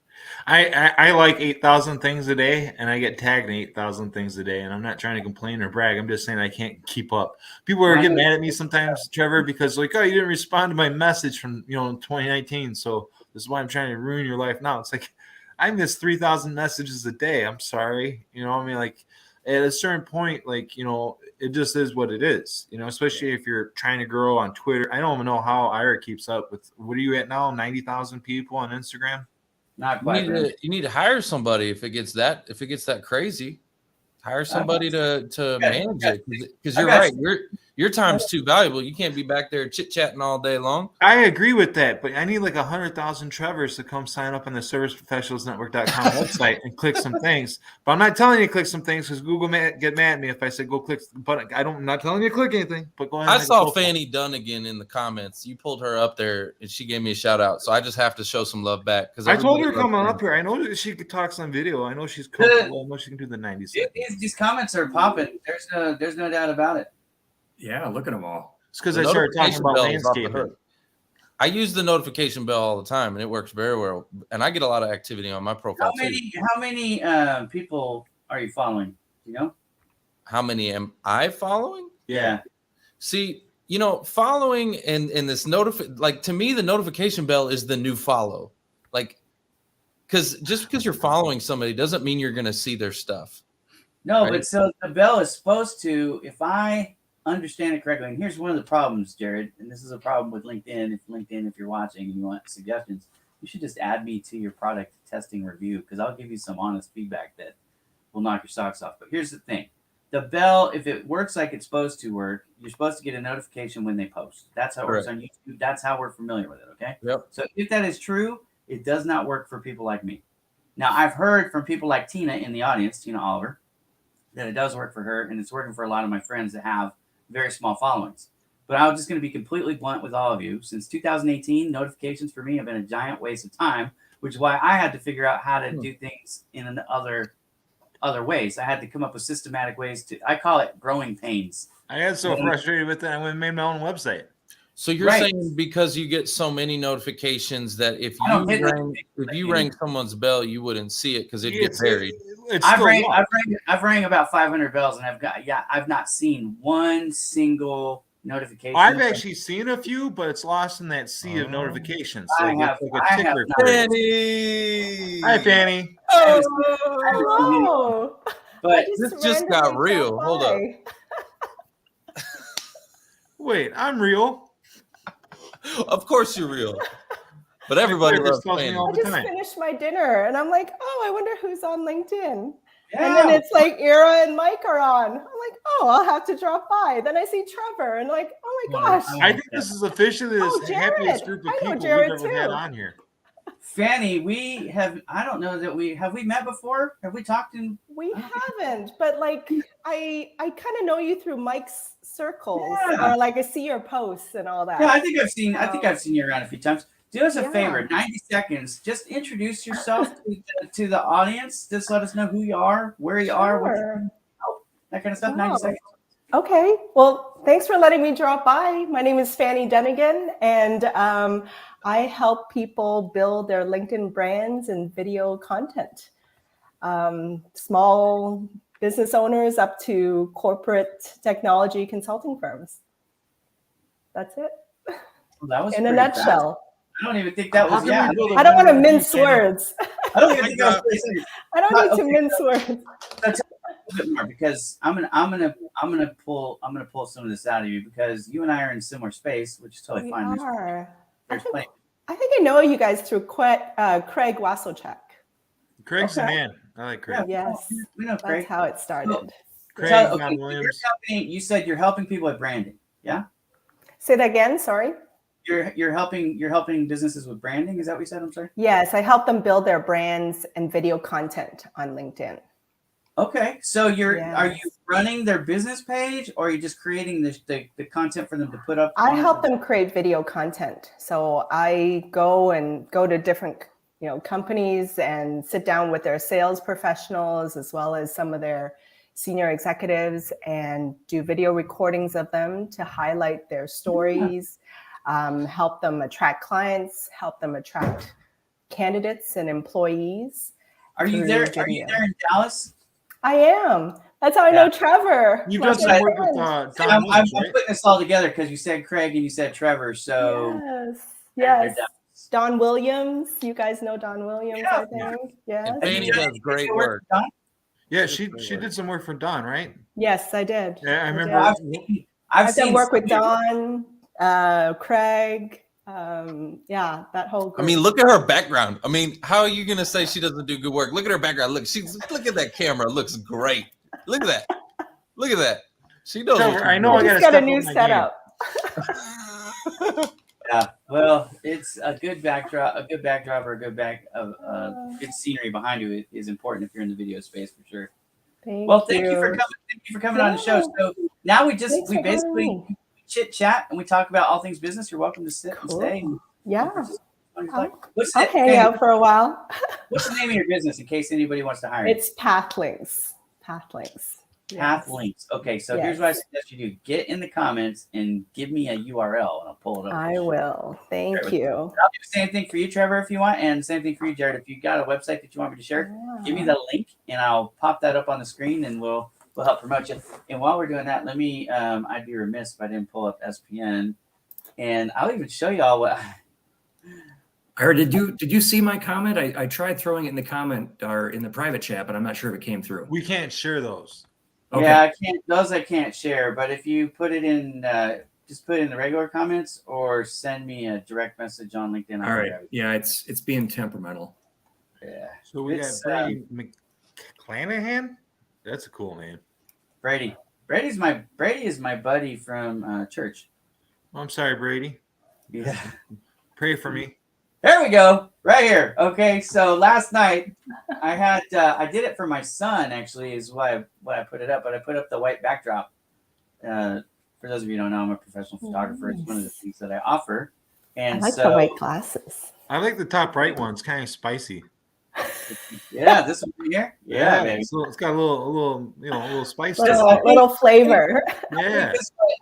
I like 8,000 things a day, and I get tagged in 8,000 things a day, and I'm not trying to complain or brag. I'm just saying I can't keep up. People are getting mad at me sometimes, Trevor, because like, oh, you didn't respond to my message from 2019, so this is why I'm trying to ruin your life now. It's like I miss 3,000 messages a day. I'm sorry, like at a certain point, like it just is what it is, especially if you're trying to grow on Twitter. I don't even know how Ira keeps up with. What are you at now? 90,000 people on Instagram. Not quite. You need to hire somebody if it gets that crazy. Hire somebody to manage it because you're right. Your time's too valuable. You can't be back there chit-chatting all day long. I agree with that, but I need like 100,000 Trevors to come sign up on the serviceprofessionalsnetwork.com website and click some things. But I'm not telling you to click some things because Google may get mad at me if I say go click the button. I'm not telling you to click anything, but go ahead. I saw Fanny Dunnigan in the comments. You pulled her up there and she gave me a shout out. So I just have to show some love back because I told her to come on up here. I know that she could talk on video. I know she's comfortable. I know she can do the 90 seconds. These comments are popping. There's no doubt about it. Yeah, look at them all. It's because I started talking about landscaping. I use the notification bell all the time, and it works very well. And I get a lot of activity on my profile too. How many people are you following? Do you know? How many am I following? Yeah. See, you know, following and this like to me, the notification bell is the new follow. Like, because just because you're following somebody doesn't mean you're going to see their stuff. No, Right? but so the bell is supposed to, if I understand it correctly, and here's one of the problems, Jared, and this is a problem with LinkedIn. If you're watching and you want suggestions, you should just add me to your product testing review because I'll give you some honest feedback that will knock your socks off. But here's the thing. The bell, if it works like it's supposed to work, you're supposed to get a notification when they post. That's how it works on YouTube. That's how we're familiar with it, okay? Yep. So if that is true, it does not work for people like me. Now, I've heard from people like Tina in the audience, Tina Oliver, that it does work for her, and it's working for a lot of my friends that have very small followings. But I'm just going to be completely blunt with all of you. Since 2018, notifications for me have been a giant waste of time, which is why I had to figure out how to do things in other ways. I had to come up with systematic ways I call it growing pains. I got so frustrated with that, I went and made my own website. So you're saying because you get so many notifications that if you rang someone's bell, you wouldn't see it because it'd get buried. I've rang about 500 bells, and I've not seen one single notification. I've actually seen a few, but it's lost in that sea of notifications. So I have Fanny. Hi, Fanny. Oh, but this just got real. Hold up. Wait, I'm real. Of course you're real. But everybody loves Fanny. I just finished my dinner, and I'm like, oh, I wonder who's on LinkedIn. Yeah. And then it's like Ira and Mike are on. I'm like, oh, I'll have to drop by. Then I see Trevor, and like, oh my gosh. I think this is officially the happiest group of people we've ever had on here. Fanny, I don't know that we met before. Have we talked in? We haven't, but like I kind of know you through Mike's circles, or like I see your posts and all that. Yeah, I think I've seen you around a few times. Do us a favor, 90 seconds. Just introduce yourself to the audience. Just let us know who you are, where you are, what you do, that kind of stuff. 90 seconds. Okay. Well, thanks for letting me drop by. My name is Fanny Denigan, and I help people build their LinkedIn brands and video content. Small business owners up to corporate technology consulting firms. That's it. Well, that was in a nutshell. Fast. I don't even think that was. I don't want to mince words. I don't even think that was. I don't need to mince words. So tell me a little bit more, because I'm gonna pull some of this out of you, because you and I are in a similar space, which is totally fine. I think I know you guys through Craig Wasselchuk. Craig's the man. I like Craig. Yes, we know Craig. That's how it started. Craig, you said you're helping people with branding. Yeah. Say that again. Sorry. You're helping businesses with branding. Is that what you said? I'm sorry. Yes, I help them build their brands and video content on LinkedIn. Okay, so are you running their business page, or are you just creating the content for them to put up? I help them create video content. So I go to different companies and sit down with their sales professionals as well as some of their senior executives and do video recordings of them to highlight their stories. Help them attract clients, help them attract candidates and employees. Are you there in Dallas? I am. That's how I know Trevor. You've done some work with Don. I'm putting this all together because you said Craig and you said Trevor. So yes. Don Williams. You guys know Don Williams, I think. Yes. And Fanny does great work. Yeah, she did some work for Don, right? Yes, I did. Yeah, I remember. I've done work with Don. Craig, that whole group. I mean, look at her background. I mean, how are you gonna say she doesn't do good work? Look at her background. Look at that camera. It looks great. Look at that. She knows. Trevor, I know. I got a new setup. Yeah, well, it's a good backdrop, or a good scenery behind you is important if you're in the video space for sure. Thank you for coming on the show. So now we basically chit chat and we talk about all things business. You're welcome to sit and stay. I'll hang out for a while. What's the name of your business in case anybody wants to hire you? It's Pathlinks. Path Yes. links. Okay, so here's what I suggest you do: get in the comments and give me a URL, and I'll pull it up. I will. Thank you. I'll do the same thing for you, Trevor, if you want, and same thing for you, Jared. If you got a website that you want me to share, give me the link, and I'll pop that up on the screen, and we'll help promote you. And while we're doing that, let me. I'd be remiss if I didn't pull up SPN, and I'll even show y'all what. Ira, did you see my comment? I tried throwing it in the comment or in the private chat, but I'm not sure if it came through. We can't share those. Okay. Yeah, I can't. Those I can't share. But if you put it in, just put it in the regular comments or send me a direct message on LinkedIn. All right. Yeah, it's being temperamental. Yeah. So we got It's, Brady McClanahan. That's a cool name. Brady. Brady is my buddy from church. I'm sorry, Brady. Yeah. Pray for me. There we go. Right here. Okay. So last night I had I did it for my son. Actually, is why I put it up. But I put up the white backdrop. For those of you who don't know, I'm a professional photographer. It's one of the things that I offer. And I like so, the white glasses. I like the top right one. It's kind of spicy. yeah, this one right here. Yeah, baby. So it's got a little spice. to Little, it. little flavor. Yeah.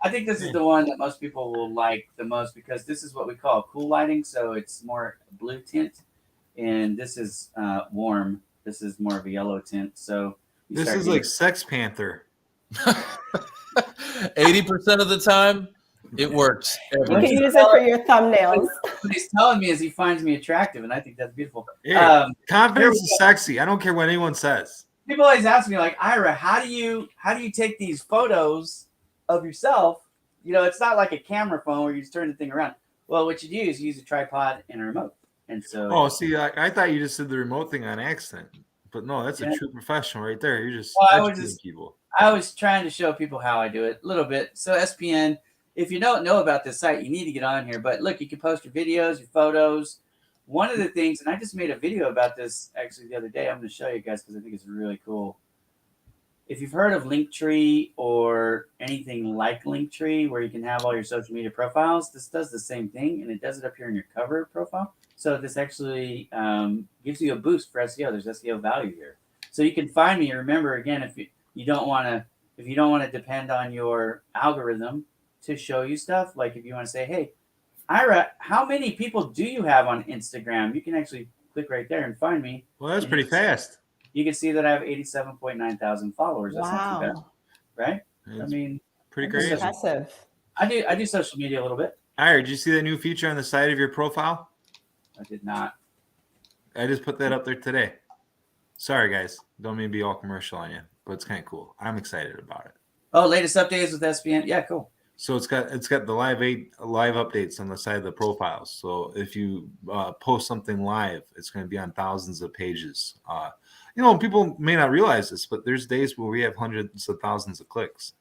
I think this is the one that most people will like the most because this is what we call cool lighting. So it's more blue tint, and this is warm. This is more of a yellow tint. So This is like Sex Panther. 80% of the time, it works. You can use it for your thumbnails. What he's telling me is he finds me attractive, and I think that's beautiful. Yeah. Confidence is sexy. I don't care what anyone says. People always ask me, like, Ira, how do you take these photos of yourself? You know, it's not like a camera phone where you just turn the thing around. Well, what you do is you use a tripod and a remote. And so, Oh, see, I thought you just did the remote thing on accident, but no, that's a true professional right there. You're just educating people. I was trying to show people how I do it a little bit. So SPN, if you don't know about this site, you need to get on here. But look, you can post your videos, your photos. One of the things, and I just made a video about this actually the other day. I'm going to show you guys because I think it's really cool. If you've heard of Linktree or anything like Linktree, where you can have all your social media profiles, this does the same thing, and it does it up here in your cover profile. So this actually gives you a boost for SEO. There's SEO value here, so you can find me. Remember, again, if you don't want to depend on your algorithm to show you stuff, like if you want to say, hey, Ira, how many people do you have on Instagram? You can actually click right there and find me. Well, that's pretty fast. You can see that I have 87.9 thousand followers. That's not too bad, right? It's I mean, pretty That's crazy. impressive. I do social media a little bit. All right, did you see that new feature on the side of your profile? I did not. I just put that up there today. Sorry, guys. Don't mean to be all commercial on you, but it's kind of cool. I'm excited about it. Oh, latest updates with SPN. Yeah, cool. So it's got the live updates on the side of the profiles. So if you post something live, it's going to be on thousands of pages. People may not realize this, but there's days where we have hundreds of thousands of clicks.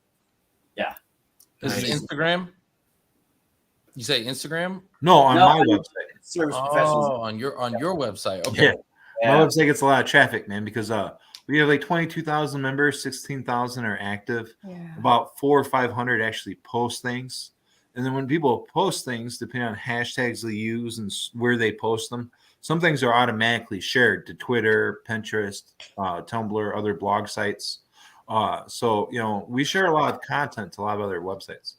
Yeah. This is Instagram? You say Instagram? No, on my website. Service professionals. Oh, on your website. Okay. Yeah. My website gets a lot of traffic, man, because we have like 22,000 members, 16,000 are active. Yeah. About 400 or 500 actually post things. And then when people post things, depending on hashtags they use and where they post them, some things are automatically shared to Twitter, Pinterest, Tumblr, other blog sites. So we share a lot of content to a lot of other websites.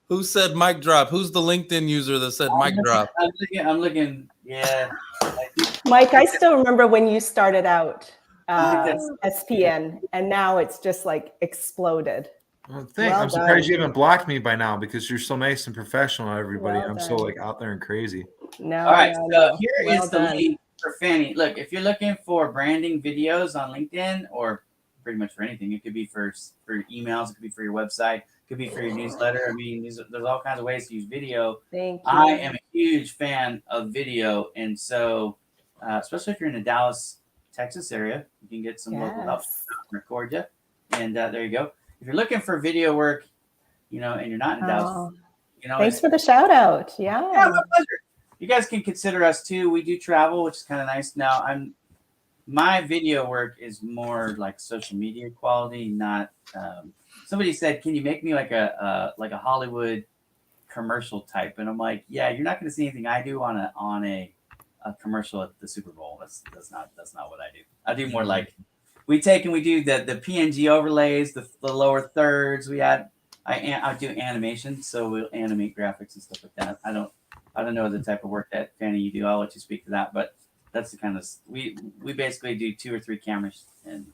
Who said mic drop? Who's the LinkedIn user that said mic drop? I'm looking. Yeah. Mike, I still remember when you started out SPN, and now it's just like exploded. Well, Well I'm surprised done. you haven't blocked me by now because you're so nice and professional, everybody. Well I'm so done. out there and crazy. No. All right. no. So here is the link for Fanny. Look, if you're looking for branding videos on LinkedIn or pretty much for anything, it could be for emails, it could be for your website, it could be for your newsletter. I mean, there's all kinds of ways to use video. Thank you. I am a huge fan of video, and so especially if you're in the Dallas, Texas area, you can get some local help to record you. And there you go. If you're looking for video work, and you're not in Dallas, thanks for the shout out. Yeah, my pleasure. You guys can consider us too. We do travel, which is kind of nice. Now, my video work is more like social media quality, not. Somebody said, "Can you make me like a Hollywood commercial type?" And I'm like, "Yeah, you're not going to see anything I do on a commercial at the Super Bowl. That's not what I do. I do more like we take and we do the PNG overlays, the lower thirds. I do animation, so we'll animate graphics and stuff like that. I don't know the type of work that Fanny you do. I'll let you speak to that, but that's the kind of we basically do 2 or 3 cameras and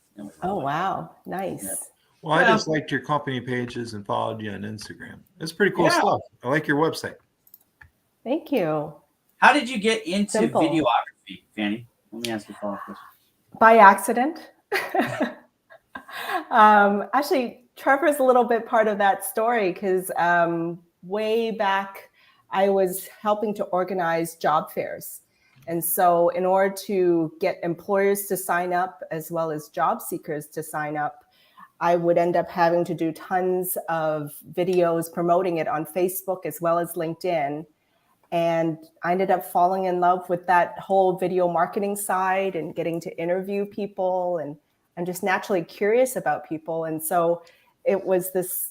Oh wow, nice. Yeah. Well, I just liked your company pages and followed you on Instagram. It's pretty cool stuff. I like your website. Thank you. How did you get into Simple. videography, Fanny? Let me ask you a follow-up question. By accident. Actually, Trevor's a little bit part of that story because way back, I was helping to organize job fairs. And so in order to get employers to sign up as well as job seekers to sign up, I would end up having to do tons of videos promoting it on Facebook as well as LinkedIn. And I ended up falling in love with that whole video marketing side and getting to interview people. And I'm just naturally curious about people. And so it was this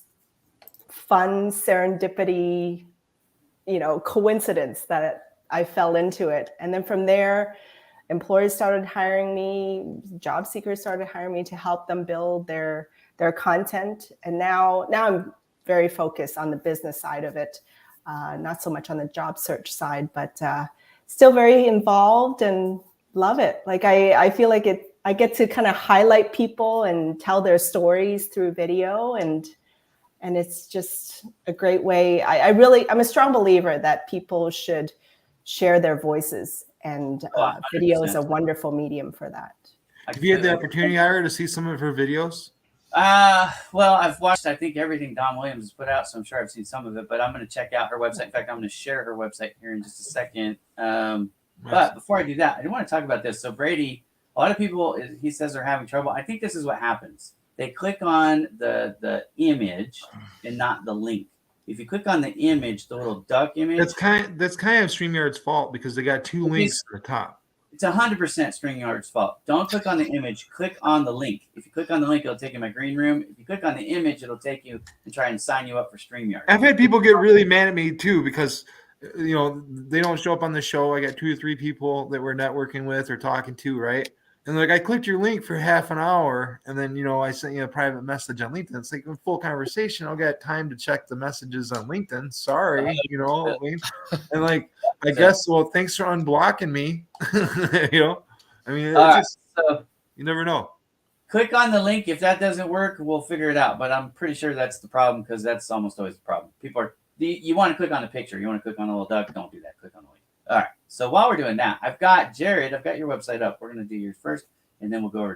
fun serendipity, coincidence that I fell into it. And then from there, employers started hiring me, job seekers started hiring me to help them build their content. And now I'm very focused on the business side of it. Not so much on the job search side, but still very involved and love it. Like I feel like I get to kind of highlight people and tell their stories through video, and it's just a great way. I'm a strong believer that people should share their voices, and video is a wonderful medium for that. Have you had the opportunity, Ira, to see some of her videos? Well, I've watched, I think, everything Don Williams has put out, so I'm sure I've seen some of it, but I'm going to check out her website. In fact, I'm going to share her website here in just a second. But before I do that, I do want to talk about this. So Brady, a lot of people, he says they're having trouble. I think this is what happens. They click on the image and not the link. If you click on the image, the little duck image. That's kind of StreamYard's fault because they got 2 links at the top. It's 100% StreamYard's fault. Don't click on the image. Click on the link. If you click on the link, it'll take you to my green room. If you click on the image, it'll take you and try and sign you up for StreamYard. I've had people get really mad at me too because they don't show up on the show. I got 2 or 3 people that we're networking with or talking to, right? And like, I clicked your link for half an hour, and then I sent you a private message on LinkedIn. It's like a full conversation. I'll get time to check the messages on LinkedIn. Sorry, and like, I guess, well, thanks for unblocking me. I mean, so you never know. Click on the link. If that doesn't work, we'll figure it out. But I'm pretty sure that's the problem because that's almost always the problem. You want to click on the picture. You want to click on the little duck. Don't do that. Click on the link. All right. So while we're doing that, I've got Jared. I've got your website up. We're going to do yours first, and then we'll go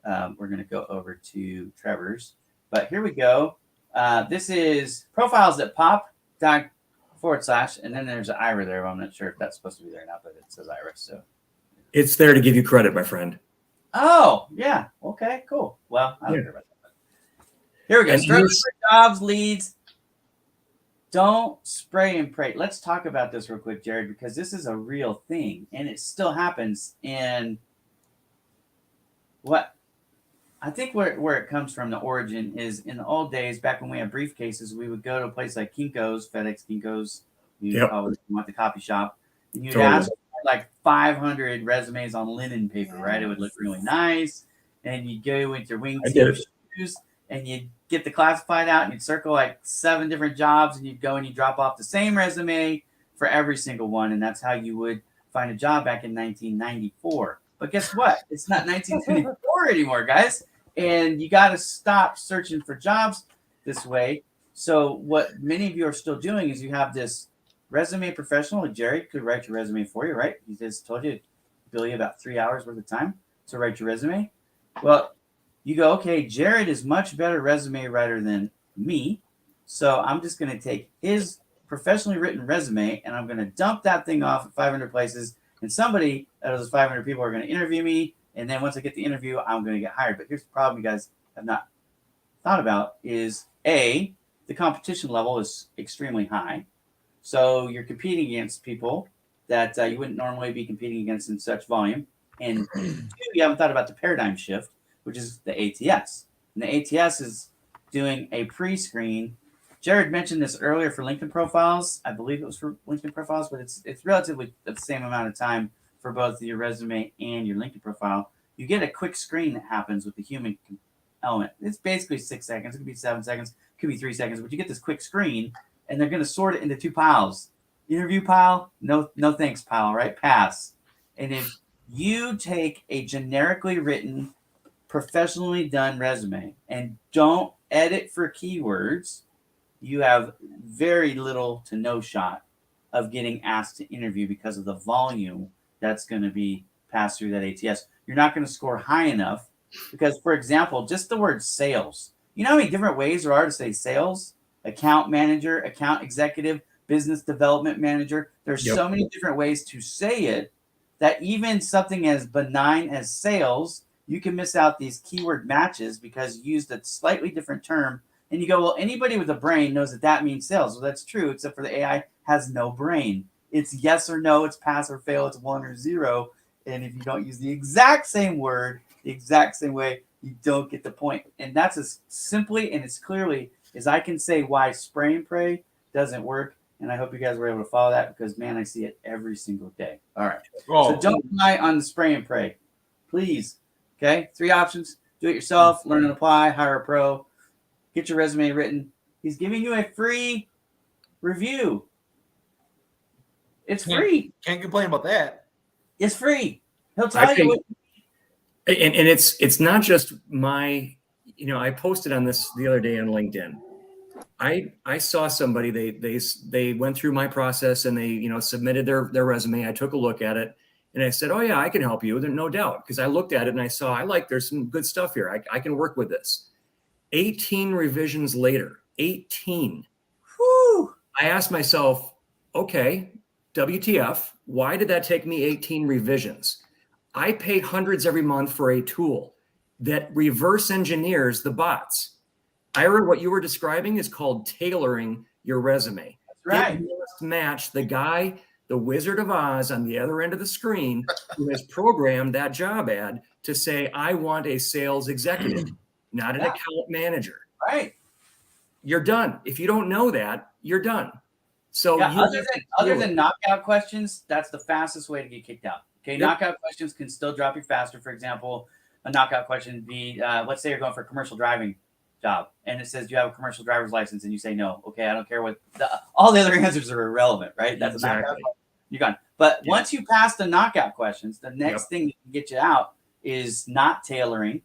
over to Trevor's. But here we go. This is profiles that pop / and then there's an Ira there. I'm not sure if that's supposed to be there or not, but it says Ira. So it's there to give you credit, my friend. Oh yeah. Okay. Cool. Well, I don't care about that. Here we go. Struggling for jobs, leads. Don't spray and pray. Let's talk about this real quick, Jared, because this is a real thing, and it still happens. And what I think where it comes from, the origin is in the old days, back when we had briefcases, we would go to a place like Kinko's, FedEx Kinko's. You went to the coffee shop, and you'd ask for like 500 resumes on linen paper, right? It would look really nice, and you'd go with your wingtip shoes, and you'd get the classified out, and you'd circle like 7 different jobs, and you'd go and you drop off the same resume for every single one, and that's how you would find a job back in 1994. But guess what? It's not 1994 anymore, guys, and you got to stop searching for jobs this way. So what many of you are still doing is you have this resume professional. Jared could write your resume for you, right? He just told you, bill you about 3 hours worth of time to write your resume. Well, you go, okay, Jared is much better resume writer than me. So I'm just going to take his professionally written resume and I'm going to dump that thing off at 500 places. And somebody out of those 500 people are going to interview me. And then once I get the interview, I'm going to get hired. But here's the problem you guys have not thought about is A, the competition level is extremely high. So you're competing against people that you wouldn't normally be competing against in such volume. And 2, you haven't thought about the paradigm shift, which is the ATS. And the ATS is doing a pre-screen. Jared mentioned this earlier for LinkedIn profiles. I believe it was for LinkedIn profiles, but it's relatively the same amount of time for both your resume and your LinkedIn profile. you get a quick screen that happens with the human element. It's basically 6 seconds. It could be 7 seconds. It could be 3 seconds. But you get this quick screen, and they're going to sort it into 2 piles. Interview pile, no thanks pile, right? Pass. And if you take a generically written, professionally done resume and don't edit for keywords, you have very little to no shot of getting asked to interview because of the volume that's going to be passed through that ATS. You're not going to score high enough because, for example, just the word sales. You know how many different ways there are to say sales? Account manager, account executive, business development manager. There's so many different ways to say it that even something as benign as sales, you can miss out these keyword matches because you used a slightly different term. And you go, well, anybody with a brain knows that means sales. Well, that's true, except for the AI has no brain. It's yes or no, it's pass or fail, it's 1 or 0. And if you don't use the exact same word, the exact same way, you don't get the point. And that's as simply and as clearly as I can say why spray and pray doesn't work. And I hope you guys were able to follow that because, man, I see it every single day. All right. So don't rely on the spray and pray. Please. Okay? 3 options. Do it yourself, learn and apply, hire a pro. Get your resume written. He's giving you a free review. It's free. Can't complain about that. It's free. He'll tell you. And it's not just my, I posted on this the other day on LinkedIn. I saw somebody, they went through my process and they, submitted their resume. I took a look at it and I said, oh yeah, I can help you. There's no doubt. Because I looked at it and I saw, there's some good stuff here. I can work with this. 18 revisions later, 18. Whew. I asked myself, okay, WTF, why did that take me 18 revisions? I pay hundreds every month for a tool that reverse engineers the bots. Ira, what you were describing is called tailoring your resume. That's right. It must match the guy, the Wizard of Oz on the other end of the screen who has programmed that job ad to say, I want a sales executive. Not an account manager. Right. You're done. If you don't know that, you're done. So other than knockout questions, that's the fastest way to get kicked out. Okay, knockout questions can still drop you faster. For example, a knockout question would be, let's say you're going for a commercial driving job, and it says, do you have a commercial driver's license? And you say no. Okay, I don't care what all the other answers are irrelevant, right? That's exactly. A knockout question. You're gone. But once you pass the knockout questions, the next thing that can get you out is not tailoring.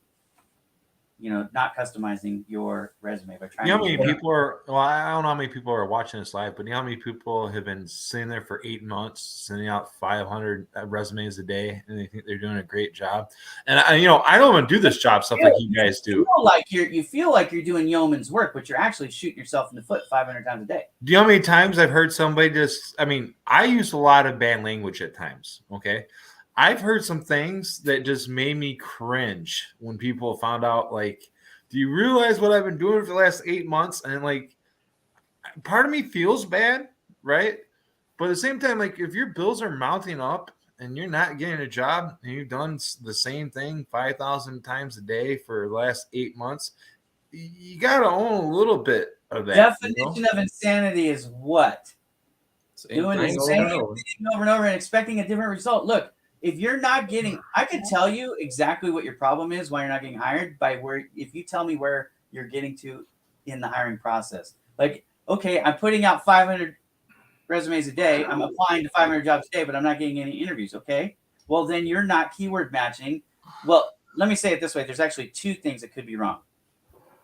Not customizing your resume by trying. You know how many people are? Well, I don't know how many people are watching this live, but you know how many people have been sitting there for 8 months, sending out 500 resumes a day, and they think they're doing a great job. And I don't want to do this job stuff like you guys do. You feel like you're doing yeoman's work, but you're actually shooting yourself in the foot 500 times a day. Do you know how many times I've heard somebody I use a lot of bad language at times. Okay. I've heard some things that just made me cringe when people found out, do you realize what I've been doing for the last 8 months? And part of me feels bad, right? But at the same time, if your bills are mounting up and you're not getting a job and you've done the same thing 5,000 times a day for the last 8 months, you got to own a little bit of that. Definition of insanity is what? Doing the same thing over and over and expecting a different result. Look. If you're not getting, I could tell you exactly what your problem is, why you're not getting hired if you tell me where you're getting to in the hiring process. Okay, I'm putting out 500 resumes a day. I'm applying to 500 jobs a day, but I'm not getting any interviews. Okay. Well, then you're not keyword matching. Well, let me say it this way. There's actually 2 things that could be wrong.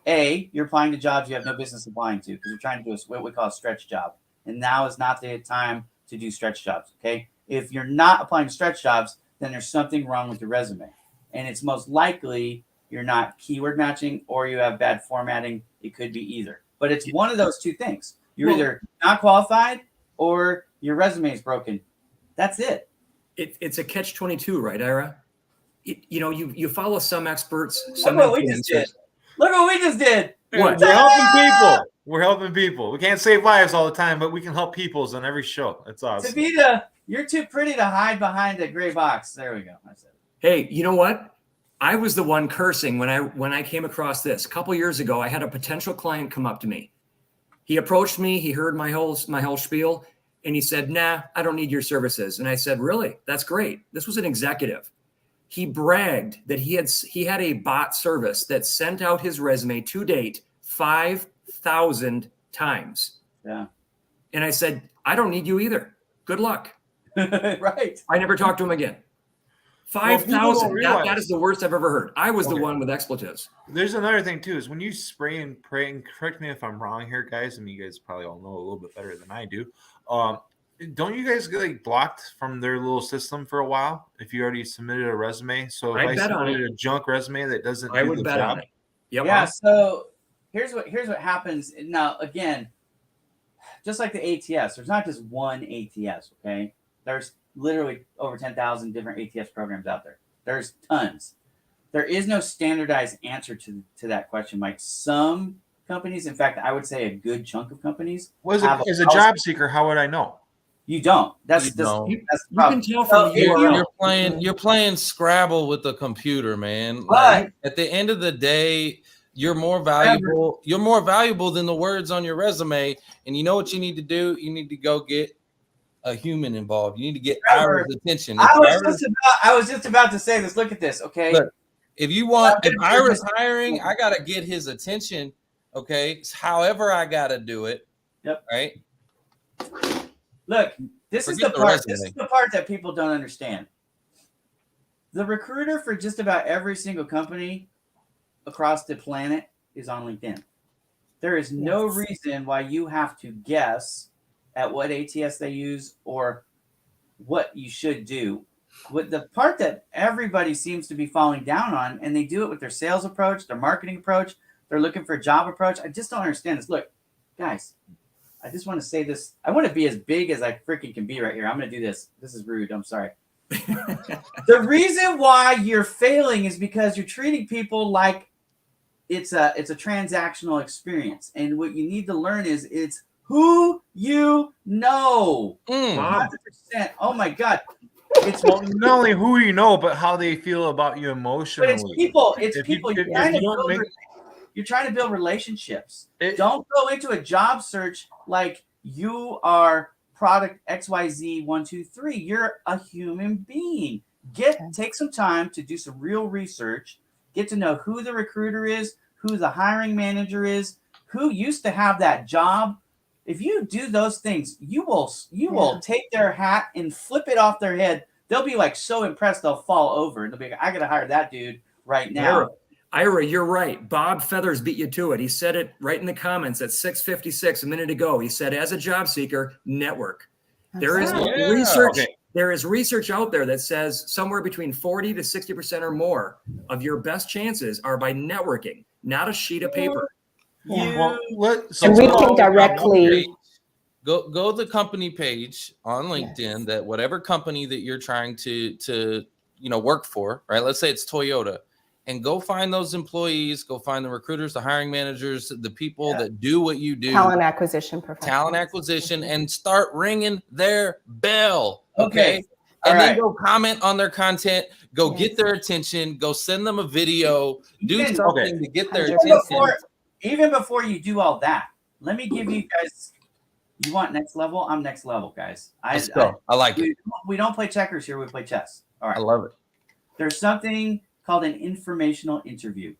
A, you're applying to jobs you have no business applying to because you're trying to do what we call a stretch job. And now is not the time to do stretch jobs. Okay. If you're not applying to stretch jobs, then there's something wrong with your resume. And it's most likely you're not keyword matching or you have bad formatting. It could be either. But it's one of those 2 things. You're either not qualified or your resume is broken. That's it. It's a catch-22, right, Ira? You follow some experts. Look what we just did. Look what we just did. What? We're helping people. We're helping people. We can't save lives all the time, but we can help peoples on every show. That's awesome. Tavita, you're too pretty to hide behind a gray box. There we go. I said it. Hey, you know what? I was the one cursing when I came across this. A couple years ago, I had a potential client come up to me. He approached me. He heard my whole spiel, and he said, "Nah, I don't need your services." And I said, "Really? That's great." This was an executive. He bragged that he had a bot service that sent out his resume to date 5,000 times. Yeah. And I said, I don't need you either. Good luck. Right. I never talked to him again. Well, people don't 5,000. realize- That is the worst I've ever heard. I was the Okay. one with expletives. There's another thing too, is when you spray and pray, and correct me if I'm wrong here, guys. I mean, you guys probably all know a little bit better than I do. Don't you guys get like blocked from their little system for a while if you already submitted a resume? So if I'd I bet on submitted a junk resume that doesn't I do would the bet job, on it. Yep. Yeah. So here's what happens. Now, again, just like the ATS, there's not just one ATS. Okay, there's literally over 10,000 different ATS programs out there. There's tons. There is no standardized answer to that question, Mike. Some companies, in fact, I would say a good chunk of companies, as a job seeker, how would I know? You don't. That's You the don't. that's the You problem. can tell from the if URL. You're playing Scrabble with the computer, man. But- Like, at the end of the day, you're more valuable. You're more valuable than the words on your resume. And you know what you need to do? You need to go get a human involved. You need to get Trevor, Ira's attention. I was just about to say this. Look at this, okay? Look, if Ira's just- hiring, I gotta get his attention. Okay, however I gotta do it. Yep. Right. Look, this is Forget the the part. resume. This is the part that people don't understand. The recruiter for just about every single company across the planet is on LinkedIn. There is no Yes. reason why you have to guess at what ATS they use or what you should do. What the part that everybody seems to be falling down on, and they do it with their sales approach, their marketing approach, they're looking for a job approach. I just don't understand this. Look, guys, I just want to say this. I want to be as big as I freaking can be right here. I'm going to do this. This is rude. I'm sorry. The reason why you're failing is because you're treating people like it's a transactional experience. And what you need to learn is it's who you know. 100%. Oh my God. It's Well, not only who you know, but how they feel about you but emotionally. it's people. It's If you- people. if You're you trying to don't build make- you're trying to build relationships. It- Don't go into a job search like you are product XYZ123. You're a human being. Take some time to do some real research. Get to know who the recruiter is, who the hiring manager is, who used to have that job. If you do those things, you will take their hat and flip it off their head. They'll be like so impressed they'll fall over. They'll be like, I gotta hire that dude right now. Ira, you're right. Bob Feathers beat you to it. He said it right in the comments at 6:56 a minute ago. He said, as a job seeker, network. There is Yeah. research. Okay. There is research out there that says somewhere between 40 to 60% or more of your best chances are by networking, not a sheet of paper. Yeah. Well, And we can directly. Go to the company page on LinkedIn that whatever company that you're trying to work for, right? Let's say it's Toyota, and go find those employees, go find the recruiters, the hiring managers, the people that do what you do, Talent acquisition professionals. talent acquisition, and start ringing their bell. Okay. Okay. All And right. then go comment on their content, go Yes. get their attention, go send them a video, do Even- something to get their 100%. attention. Even before you do all that, let me give you guys. You want next level? I'm next level, guys. Let's go. I like it. We don't play checkers here. We play chess. All I right. love it. There's something called an informational interview.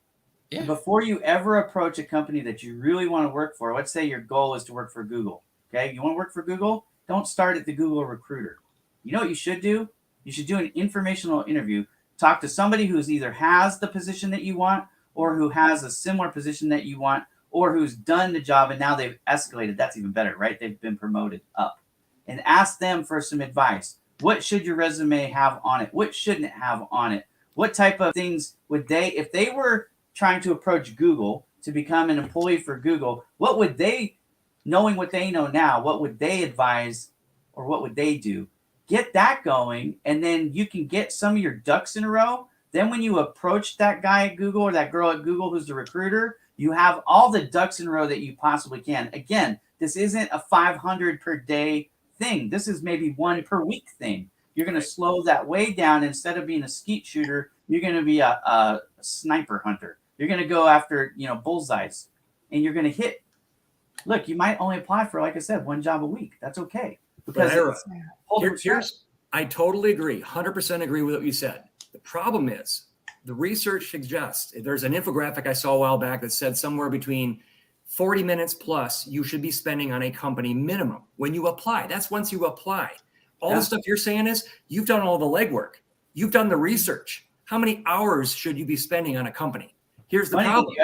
Yeah. Before you ever approach a company that you really want to work for, let's say your goal is to work for Google. Okay, you want to work for Google? Don't start at the Google recruiter. You know what you should do? You should do an informational interview. Talk to somebody who's either has the position that you want or who has a similar position that you want or who's done the job and now they've escalated. That's even better, right? They've been promoted up. And ask them for some advice. What should your resume have on it? What shouldn't it have on it? What type of things would they, if they were trying to approach Google to become an employee for Google, what would they, knowing what they know now, what would they advise or what would they do? Get that going, and then you can get some of your ducks in a row. Then when you approach that guy at Google or that girl at Google who's the recruiter, you have all the ducks in a row that you possibly can. Again, this isn't a 500 per day thing. This is maybe one per week thing. You're going to slow that way down. Instead of being a skeet shooter, you're going to be a sniper hunter. You're going to go after, bullseyes, and you're going to hit. Look, you might only apply for, like I said, one job a week. That's okay. Because Ira, it's- I totally agree. 100% agree with what you said. The problem is the research suggests, there's an infographic I saw a while back that said somewhere between 40 minutes plus you should be spending on a company minimum when you apply. That's once you apply. All the stuff you're saying is you've done all the legwork. You've done the research. How many hours should you be spending on a company? Here's the problem.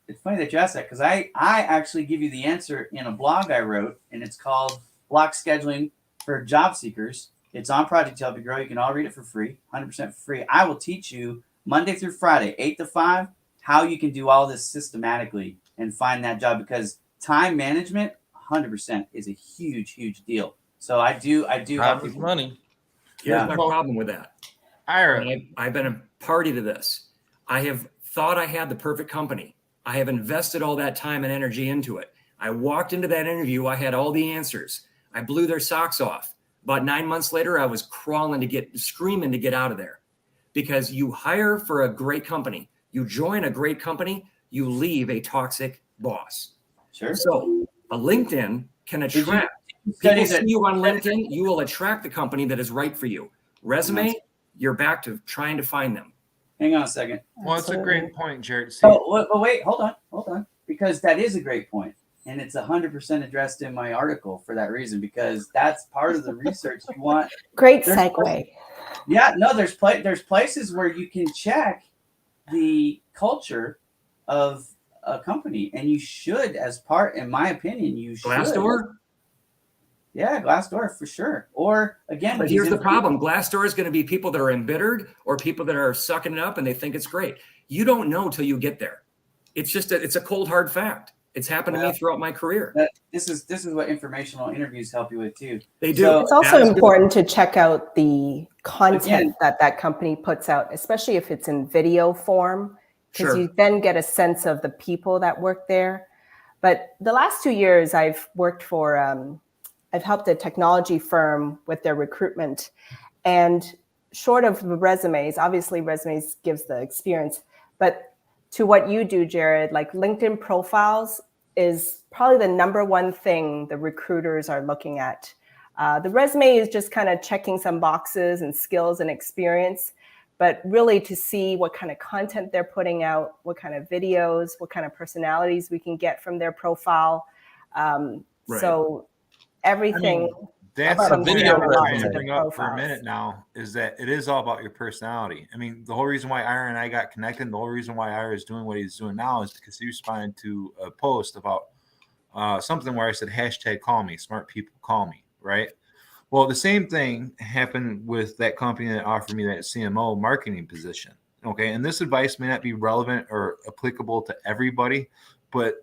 It's funny that you asked that because I actually give you the answer in a blog I wrote, and it's called Block Scheduling for Job Seekers. It's on Project Help You Grow. You can all read it for free, 100% free. I will teach you Monday through Friday, 8 to 5, how you can do all this systematically and find that job, because time management, 100%, is a huge, huge deal. So I do Time is money. Here's my problem with that. Ira, I've been a party to this. I have thought I had the perfect company. I have invested all that time and energy into it. I walked into that interview. I had all the answers. I blew their socks off. About 9 months later, I was screaming to get out of there, because you hire for a great company. You join a great company. You leave a toxic boss. Sure. So a LinkedIn can attract. People see you on LinkedIn, you will attract the company that is right for you. Resume, you're back to trying to find them. Hang on a second. well, it's a great point, Jared. See, Oh, wait, hold on. Because that is a great point. And it's 100% addressed in my article for that reason, because that's part of the research you want. Great segue. Yeah, no, there's places where you can check the culture of a company, and you should, as part, in my opinion, you should. Glassdoor? Yeah, Glassdoor for sure. Or again, but here's the problem. Glassdoor is going to be people that are embittered or people that are sucking it up and they think it's great. You don't know till you get there. It's just it's a cold hard fact. It's happened to me throughout my career. This is what informational interviews help you with too. They do. So, it's also important to check out the content that company puts out, especially if it's in video form, because you then get a sense of the people that work there. But the last 2 years, I've worked for, I've helped a technology firm with their recruitment. And short of the resumes, obviously resumes gives the experience, but to what you do, Jared, like LinkedIn profiles is probably the number one thing the recruiters are looking at. The resume is just kind of checking some boxes and skills and experience, but really to see what kind of content they're putting out, what kind of videos, what kind of personalities we can get from their profile. So everything. That's a video to bring up for a minute now, is that it is all about your personality. I mean, the whole reason why Ira and I got connected, and the whole reason why Ira is doing what he's doing now is because he responded to a post about something where I said, #call me, smart people call me, right? Well, the same thing happened with that company that offered me that CMO marketing position. Okay. And this advice may not be relevant or applicable to everybody, but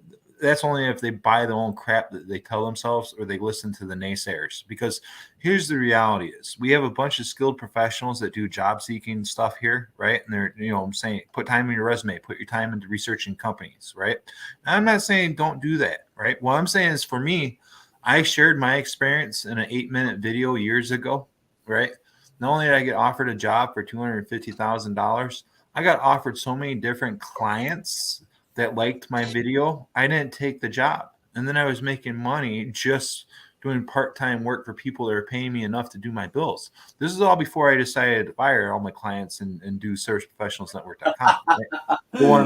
that's only if they buy their own crap that they tell themselves or they listen to the naysayers. Because here's the reality is we have a bunch of skilled professionals that do job seeking stuff here, right? And they're, I'm saying put time in your resume, put your time into researching companies, right? And I'm not saying don't do that, right? What I'm saying is, for me, I shared my experience in an 8-minute video years ago, right? Not only did I get offered a job for $250,000, I got offered so many different clients that liked my video. I didn't take the job. And then I was making money just doing part-time work for people that are paying me enough to do my bills. This is all before I decided to fire all my clients and do serviceprofessionalsnetwork.com. Right? But what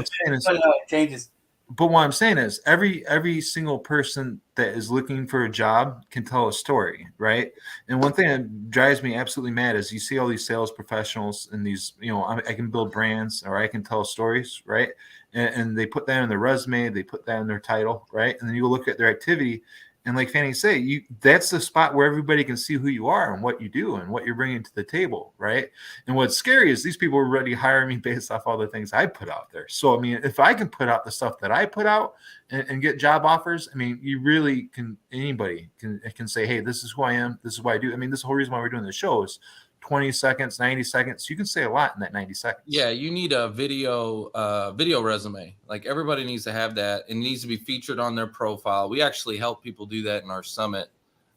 I'm saying is every single person that is looking for a job can tell a story, right? And one thing that drives me absolutely mad is you see all these sales professionals and these, I can build brands or I can tell stories, right? And they put that in their resume, they put that in their title, right? And then you look at their activity, and like Fanny say, that's the spot where everybody can see who you are and what you do and what you're bringing to the table, right? And what's scary is these people are ready to hire me based off all the things I put out there. So, I mean, if I can put out the stuff that I put out and get job offers, I mean, you really can, anybody can say, hey, this is who I am, this is what I do. I mean, this is the whole reason why we're doing the show is 20 seconds, 90 seconds. You can say a lot in that 90 seconds. Yeah, you need a video resume. Like everybody needs to have that. It needs to be featured on their profile. We actually help people do that in our summit.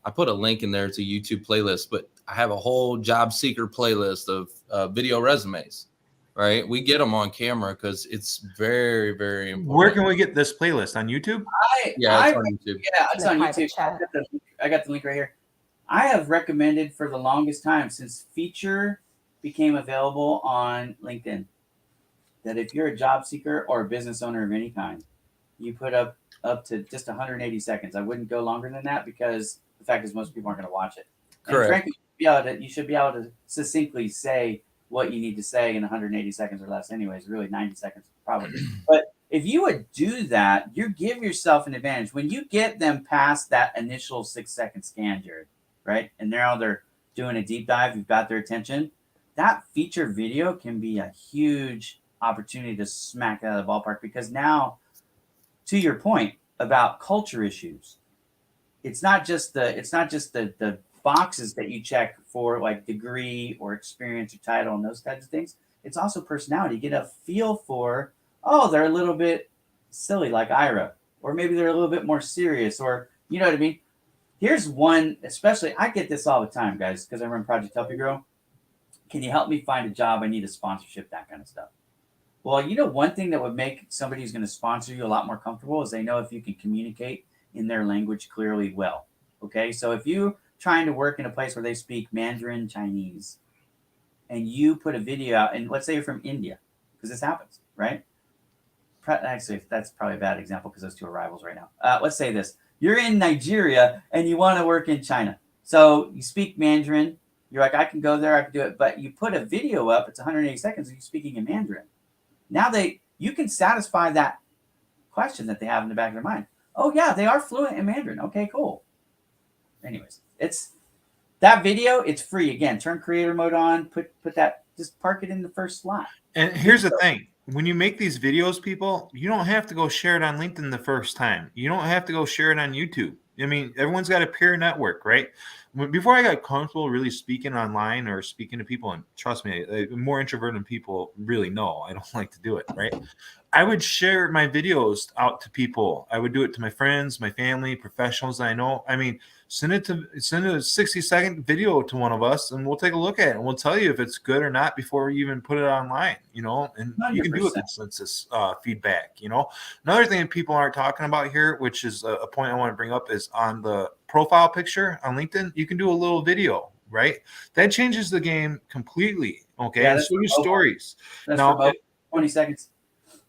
I put a link in there. It's a YouTube playlist, but I have a whole job seeker playlist of video resumes, right? We get them on camera because it's very, very important. Where can we get this playlist? On YouTube? It's on YouTube. Yeah, it's on YouTube. I got the link right here. I have recommended for the longest time since feature became available on LinkedIn. That if you're a job seeker or a business owner of any kind, you put up to just 180 seconds. I wouldn't go longer than that because the fact is most people aren't going to watch it. And Correct. frankly, you should be able to succinctly say what you need to say in 180 seconds or less. Anyways, really 90 seconds probably. But if you would do that, you give yourself an advantage when you get them past that initial 6-second scan, Jared. Right, and now they're doing a deep dive. You've got their attention. That feature video can be a huge opportunity to smack out of the ballpark because now, to your point about culture issues, it's not just the boxes that you check for like degree or experience or title and those kinds of things. It's also personality. You get a feel for, oh, they're a little bit silly like Ira, or maybe they're a little bit more serious, or you know what I mean. Here's one, especially I get this all the time, guys, because I run Project Help You Grow. Can you help me find a job? I need a sponsorship, that kind of stuff. Well, you know, one thing that would make somebody who's going to sponsor you a lot more comfortable is they know if you can communicate in their language clearly well. Okay, so if you're trying to work in a place where they speak Mandarin Chinese and you put a video out, and let's say you're from India, because this happens, right? Actually, that's probably a bad example because those two are rivals right now. Let's say this. You're in Nigeria and you want to work in China. So you speak Mandarin. You're like, I can go there, I can do it. But you put a video up, it's 180 seconds, and you're speaking in Mandarin. Now you can satisfy that question that they have in the back of their mind. Oh, yeah, they are fluent in Mandarin. Okay, cool. Anyways, it's that video, it's free. Again, turn creator mode on, put that, just park it in the first slot. And here's the thing. When you make these videos, people, you don't have to go share it on LinkedIn the first time. You don't have to go share it on YouTube. I mean, everyone's got a peer network, right? Before I got comfortable really speaking online or speaking to people, and trust me, I'm more introverted than people really know. I don't like to do it, right? I would share my videos out to people. I would do it to my friends, my family, professionals I know. I mean, send a 60-second video to one of us and we'll take a look at it and we'll tell you if it's good or not before you even put it online, you know, and 100%. You can do a consensus feedback, you know. Another thing that people aren't talking about here, which is a point I want to bring up, is on the profile picture on LinkedIn, you can do a little video, right? That changes the game completely. Okay. Yeah, and so do stories. That's now, about 20 seconds.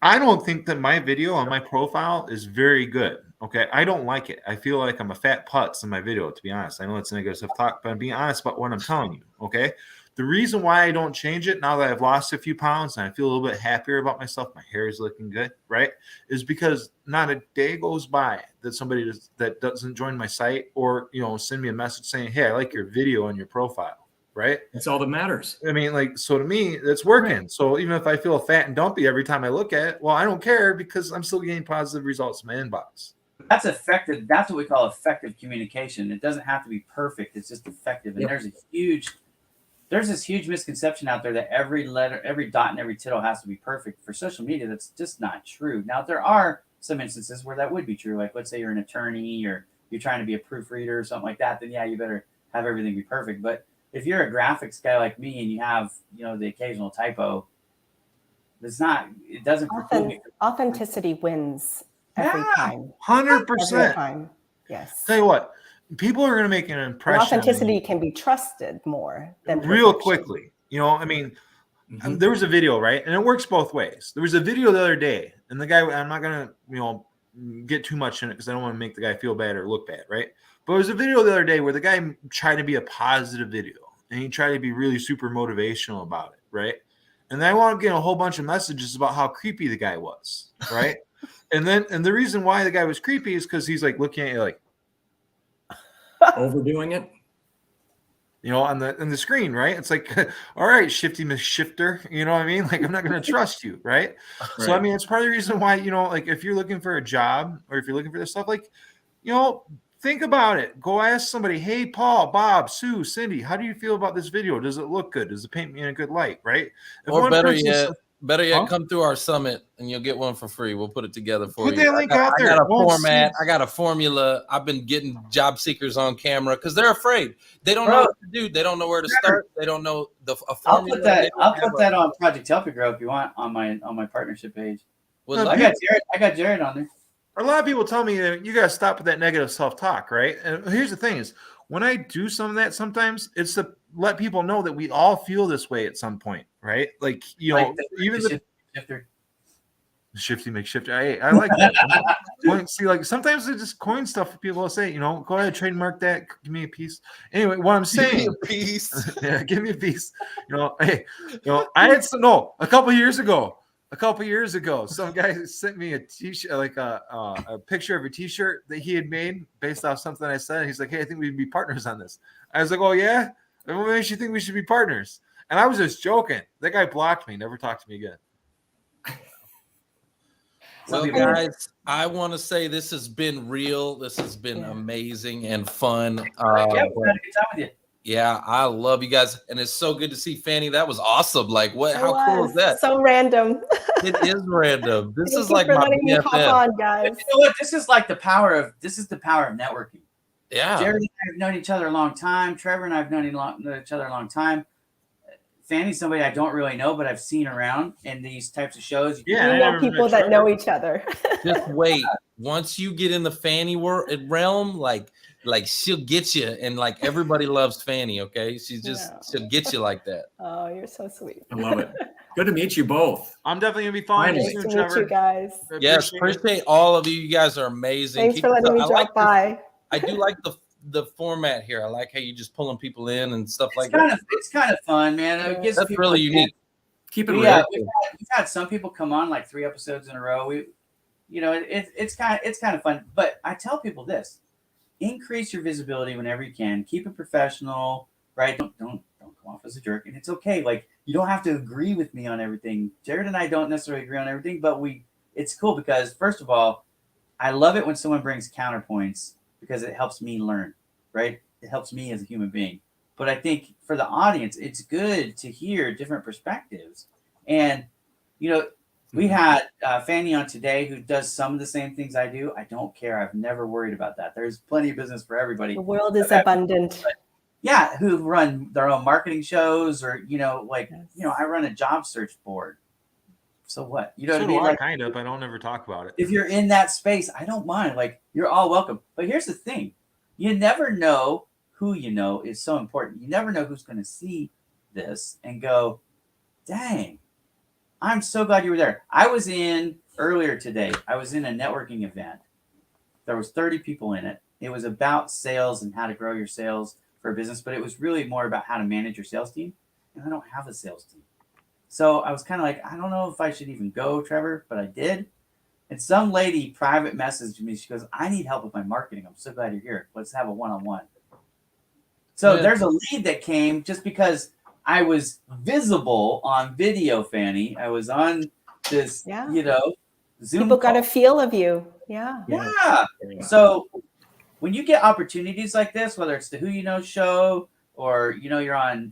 I don't think that my video on my profile is very good. Okay. I don't like it. I feel like I'm a fat putz in my video, to be honest. I know it's negative self-talk, but I'm being honest about what I'm telling you. Okay. The reason why I don't change it now that I've lost a few pounds and I feel a little bit happier about myself, my hair is looking good, right? Is because not a day goes by that somebody that doesn't join my site or, you know, send me a message saying, hey, I like your video on your profile. Right. That's all that matters. I mean, like, so to me, that's working. Right. So even if I feel fat and dumpy every time I look at it, well, I don't care because I'm still getting positive results in my inbox. That's effective. That's what we call effective communication. It doesn't have to be perfect. It's just effective. And there's this huge misconception out there that every letter, every dot and every tittle has to be perfect. For social media, that's just not true. Now, there are some instances where that would be true. Like, let's say you're an attorney or you're trying to be a proofreader or something like that, then yeah, you better have everything be perfect. But if you're a graphics guy like me and you have, you know, the occasional typo, it doesn't preclude me. Authenticity wins every time. 100%. Every time. Yes. Tell you what, people are going to make an impression. Authenticity can be trusted more than real quickly. You know, I mean, there was a video, right? And it works both ways. There was a video the other day, and the guy, I'm not going to, you know, get too much in it because I don't want to make the guy feel bad or look bad, right? But there was a video the other day where the guy tried to be a positive video and he tried to be really super motivational about it, right? And then I wound up getting a whole bunch of messages about how creepy the guy was, right? and the reason why the guy was creepy is because he's like looking at you like overdoing it, you know, on the screen, right? It's like, all right, shifty Miss Shifter, you know what I mean? Like, I'm not going to trust you, right? So I mean, it's part of the reason why, you know, like if you're looking for a job or if you're looking for this stuff, like, you know, think about it. Go ask somebody, hey, Paul, Bob, Sue, Cindy, how do you feel about this video? Does it look good? Does it paint me in a good light, right? If or better yet, come through our summit and you'll get one for free. We'll put it together for you. Put that link out there. I got a format. I got a formula. I've been getting job seekers on camera because they're afraid. They don't know what to do. They don't know where to start. They don't know a formula. I'll put that on Project Help You Grow if you want on my partnership page. Well, I got Jared on there. A lot of people tell me that you got to stop with that negative self-talk, right? And here's the thing is, when I do some of that, sometimes it's the let people know that we all feel this way at some point, right? Like, you know, even the shifter. Shifty McShifter. I like that. See, like sometimes I just coin stuff for people to say, you know, go ahead, trademark that, give me a piece. Anyway, what I'm saying, Give me a piece. yeah, give me a piece. You know, hey, you know, I had some, no, a couple years ago, some guy sent me a t-shirt, like a picture of a t-shirt that he had made based off something I said. He's like, hey, I think we'd be partners on this. I was like, oh yeah, what makes you think we should be partners? And I was just joking. That guy blocked me, never talked to me again. Well, guys, I want to say this has been real. This has been amazing and fun. Yeah, we had a good time with you. Yeah, I love you guys, and it's so good to see Fanny. That was awesome. Like, what? How cool is that? So random. It is random. This Thank is you like for my letting me hop BFF. on, guys. You know what? This is the power of networking. Yeah. Jared and I have known each other a long time. Trevor and I have known each other a long time. Fanny's somebody I don't really know, but I've seen around in these types of shows. Yeah, we know people that know each other. Just wait. Once you get in the Fanny realm, like she'll get you, and like everybody loves Fanny. Okay, she'll get you like that. Oh, you're so sweet. I love it. Good to meet you both. I'm definitely gonna be following you Nice soon, to meet Trevor. you guys. Yes, appreciate all of you. You guys are amazing. Thanks for letting me drop by. I do like the format here. I like how you just pulling people in and stuff like that. that. It's kind of fun, man. It gives That's really unique. Keep it real. Yeah, we've had some people come on like 3 episodes in a row. It's kind of fun. But I tell people this: increase your visibility whenever you can. Keep it professional, right? Don't come off as a jerk, and it's okay. Like, you don't have to agree with me on everything. Jared and I don't necessarily agree on everything, but it's cool because, first of all, I love it when someone brings counterpoints because it helps me learn, right? It helps me as a human being. But I think for the audience, it's good to hear different perspectives. And, we had Fanny on today who does some of the same things I do. I don't care. I've never worried about that. There's plenty of business for everybody. The world is abundant. Yeah, who run their own marketing shows or, I run a job search board. So what? You know what I mean? Like, kind of. I don't ever talk about it. If you're in that space, I don't mind. Like, you're all welcome. But here's the thing. You never know who you know is so important. You never know who's going to see this and go, dang, I'm so glad you were there. I was earlier today, I was in a networking event. There was 30 people in it. It was about sales and how to grow your sales for a business, but it was really more about how to manage your sales team. And I don't have a sales team. So I was kind of like, I don't know if I should even go, Trevor, but I did. And some lady private messaged me. She goes, I need help with my marketing. I'm so glad you're here. Let's have a one-on-one. So there's a lead that came just because I was visible on video, Fanny. I was on this, Zoom People got call. a feel of you. Yeah. So when you get opportunities like this, whether it's the Who You Know show or, you're on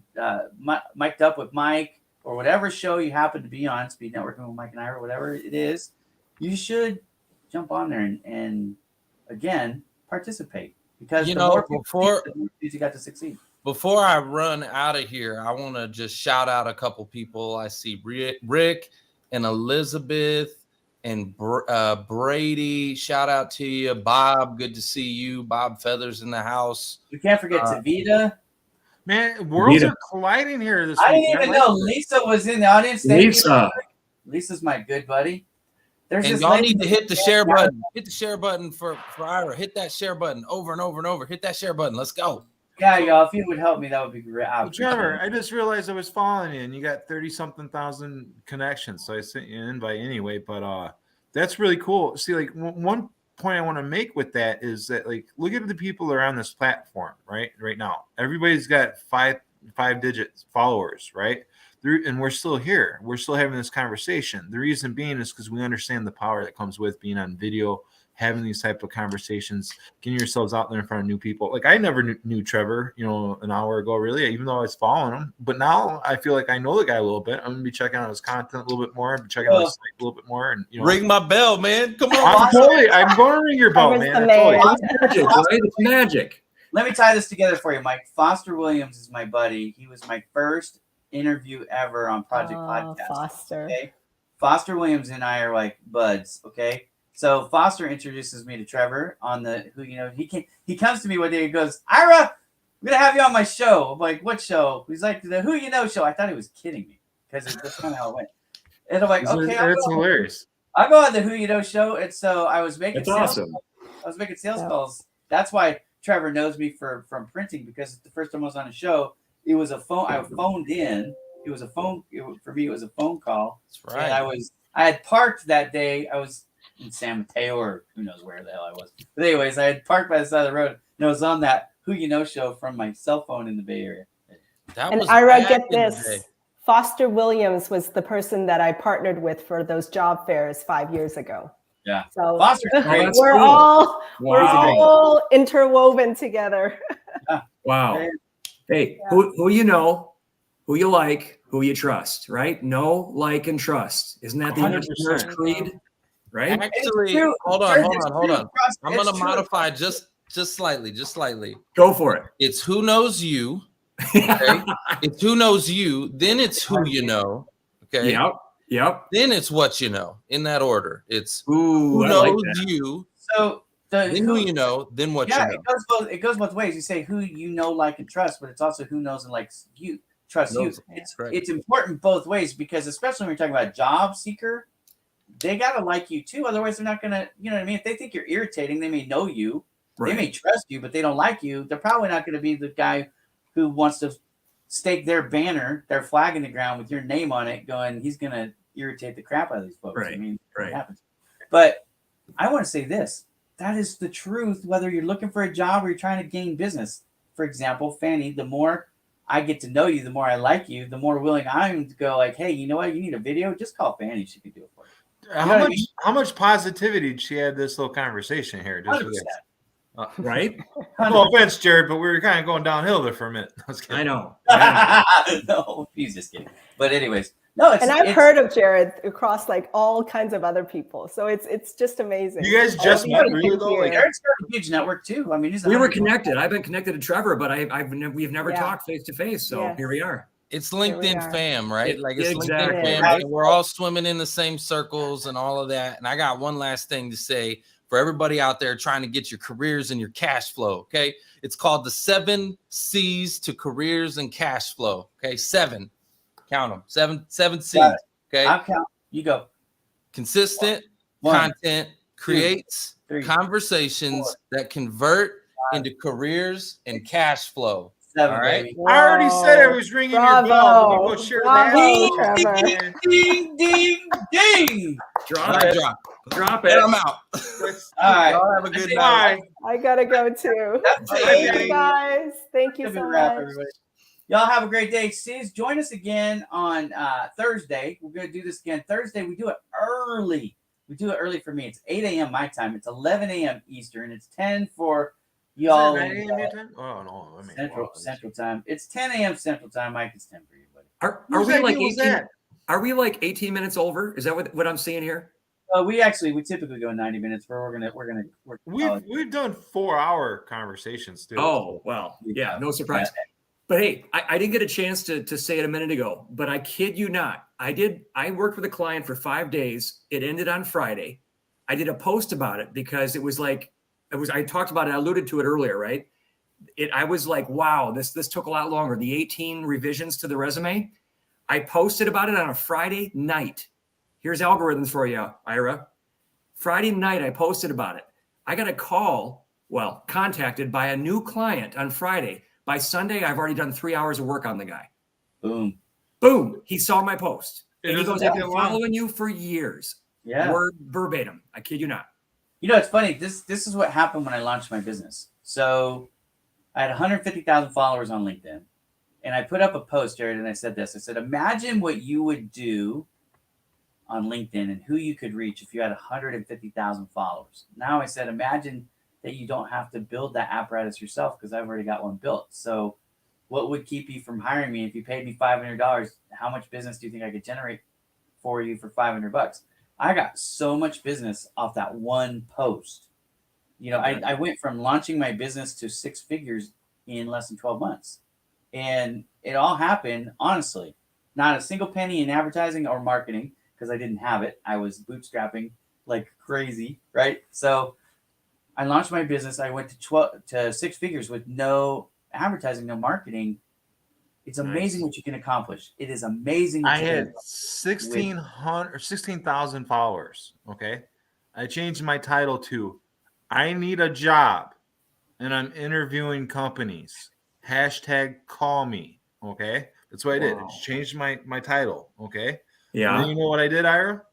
Mic'd Up with Mike or whatever show you happen to be on, Speed Networking with Mike and Ira, whatever it is, you should jump on there and again, participate. Because the more you got to succeed. Before I run out of here, I want to just shout out a couple people. I see Rick and Elizabeth and Brady. Shout out to you. Bob, good to see you. Bob Feathers in the house. We can't forget Tavita. Man, worlds are colliding here this week. I didn't even know Lisa was in the audience. Lisa's my good buddy. And y'all need to hit the share button. Hit the share button for Ira. Hit that share button over and over and over. Hit that share button. Let's go. Yeah, y'all. If you would help me, that would be great. Well, Trevor, I just realized I was following you, and you got 30-something thousand connections. So I sent you an invite anyway. But that's really cool. See, like one point I want to make with that is that, like, look at the people that are on this platform right now. Everybody's got five digit followers, right? And we're still here. We're still having this conversation. The reason being is because we understand the power that comes with being on video, having these type of conversations, getting yourselves out there in front of new people. Like, I never knew Trevor, an hour ago, really, even though I was following him. But now I feel like I know the guy a little bit. I'm going to be checking out his content a little bit more, checking out his site a little bit more. And ring my bell, man. Come on. I'm going to ring your bell, man. It's magic. Let me tie this together for you, Mike. Foster Williams is my buddy. He was my first interview ever on Project Podcast. Foster. Okay? Foster Williams and I are like buds, okay? So Foster introduces me to Trevor on the Who You Know. He comes to me one day and goes, Ira, I'm gonna have you on my show. I'm like, what show? He's like, the Who You Know show. I thought he was kidding me because that's kind of how it went. And I'm like, okay, That's hilarious. I'll go on the Who You Know show. And so I was making That's sales. awesome. I was making sales Yeah. calls. That's why Trevor knows me from printing, because the first time I was on a show, it was a phone. I phoned in. It was a phone. For me, it was a phone call. That's right. And I had parked that day. I was in San Mateo or who knows where the hell I was. But anyways, I had parked by the side of the road and I was on that Who You Know show from my cell phone in the Bay Area. That And was Ira, back get in the day. this. Foster Williams was the person that I partnered with for those job fairs 5 years ago. Yeah. So Foster's great. that's we're cool. all Wow. we're all interwoven together. Wow. Hey, Yeah. who you know, who you like, who you trust, right? Know, like, and trust. Isn't that the 100%. entrepreneur's creed? Right? Actually, true. hold Sir, on. it's I'm true. gonna It's true. modify just slightly. Go for it. It's who knows you. Okay. It's who knows you. Then it's who you know. Okay. Yep. Yep. Then it's what you know. In that order. It's Ooh, who I knows like that. you. So the Then who you know. Then what yeah, you know. it goes both ways. You say who you know, like, and trust, but it's also who knows and likes you, trust you. Knows, correct. It's important both ways, because especially when you're talking about a job seeker, they gotta like you too. Otherwise, they're not gonna, you know what I mean? If they think you're irritating, they may know you, Right. they may trust you, but they don't like you. They're probably not gonna be the guy who wants to stake their banner, their flag in the ground with your name on it, going, he's gonna irritate the crap out of these folks. I Right, mean, right. it happens. But I want to say this. That is the truth, whether you're looking for a job or you're trying to gain business. For example, Fanny, the more I get to know you, the more I like you, the more willing I am to go like, hey, you know what? You need a video? Just call Fanny. She can do it for you. How know what I much? mean? How much positivity did she add this little conversation here? Just 100%. for this? Right? No offense, Jared, but we were kind of going downhill there for a minute. I was kidding. I know. Yeah. No, he's just kidding. But anyways, no, it's And I've it's, heard of Jared across like all kinds of other people. So it's just amazing. You guys All just of met, you really, here. though? Like, Eric's got a huge network too. I mean, he's We were 100 connected. I've been connected to Trevor, but we've never Yeah. talked face to face. So Yes. here we are. It's Here we LinkedIn are. fam, right? Like it's Exactly. LinkedIn fam. Right. And we're all swimming in the same circles and all of that. And I got one last thing to say for everybody out there trying to get your careers and your cash flow. Okay. It's called the 7 C's to careers and cash flow. Okay. 7. Count them. Seven C's. Got it. Okay. I'll count. You go. Consistent 1, content creates 3, conversations that convert into careers and cash flow. 7, All right. baby. I already said I was ringing your bell. When you go Bravo. share Bravo, that. Trevor. Ding, ding, ding. Drop Mic it. drop. Drop And it. I'm out. All right. Y'all have a good night. Bye. I gotta go too. That's it. Thank Okay. you guys. Thank you That's a so wrap, much. everybody. Y'all have a great day. Sis, join us again on Thursday. We're going to do this again Thursday. We do it early. We do it early for me. It's 8 a.m. my time. It's 11 a.m. Eastern. It's 10 for y'all. Is that 9 a.m. your time? Oh, no. I mean, Central time. It's 10 a.m. Central time. Mike, it's 10 for you, buddy. Are Whose we like idea was 18? that? Are we like 18 minutes over? Is that what I'm seeing here? We typically go 90 minutes, but we're gonna We've done 4-hour conversations too. Oh, well, yeah, no surprise. But hey, I didn't get a chance to say it a minute ago, but I kid you not. I worked with a client for 5 days. It ended on Friday. I did a post about it because I talked about it. I alluded to it earlier, right? I was like, wow, this took a lot longer. The 18 revisions to the resume. I posted about it on a Friday night. Here's algorithms for you, Ira. Friday night, I posted about it. I got a contacted by a new client on Friday. By Sunday, I've already done 3 hours of work on the guy. boom. Boom. He saw my post. It And he doesn't goes, take I've been that long. following you for years. Yeah. Word verbatim. I kid you not. You know, it's funny. This is what happened when I launched my business. So I had 150,000 followers on LinkedIn. And I put up a post, Jared, and I said this. I said, imagine what you would do on LinkedIn and who you could reach if you had 150,000 followers. Now I said, imagine that you don't have to build that apparatus yourself because I've already got one built. So what would keep you from hiring me if you paid me $500? How much business do you think I could generate for you for $500? I got so much business off that one post. You know, I went from launching my business to 6 figures in less than 12 months. And it all happened, honestly, not a single penny in advertising or marketing because I didn't have it. I was bootstrapping like crazy, right? So I launched my business. I went to 6 figures with no advertising, no marketing, it's amazing what you can accomplish. It is amazing. What I you can had accomplish 1,600 or 16,000 followers. Okay. I changed my title to I need a job and I'm interviewing companies. #call me. Okay. That's what I did. I Wow. just changed my title. Okay. And Yeah. then you know what I did, Ira?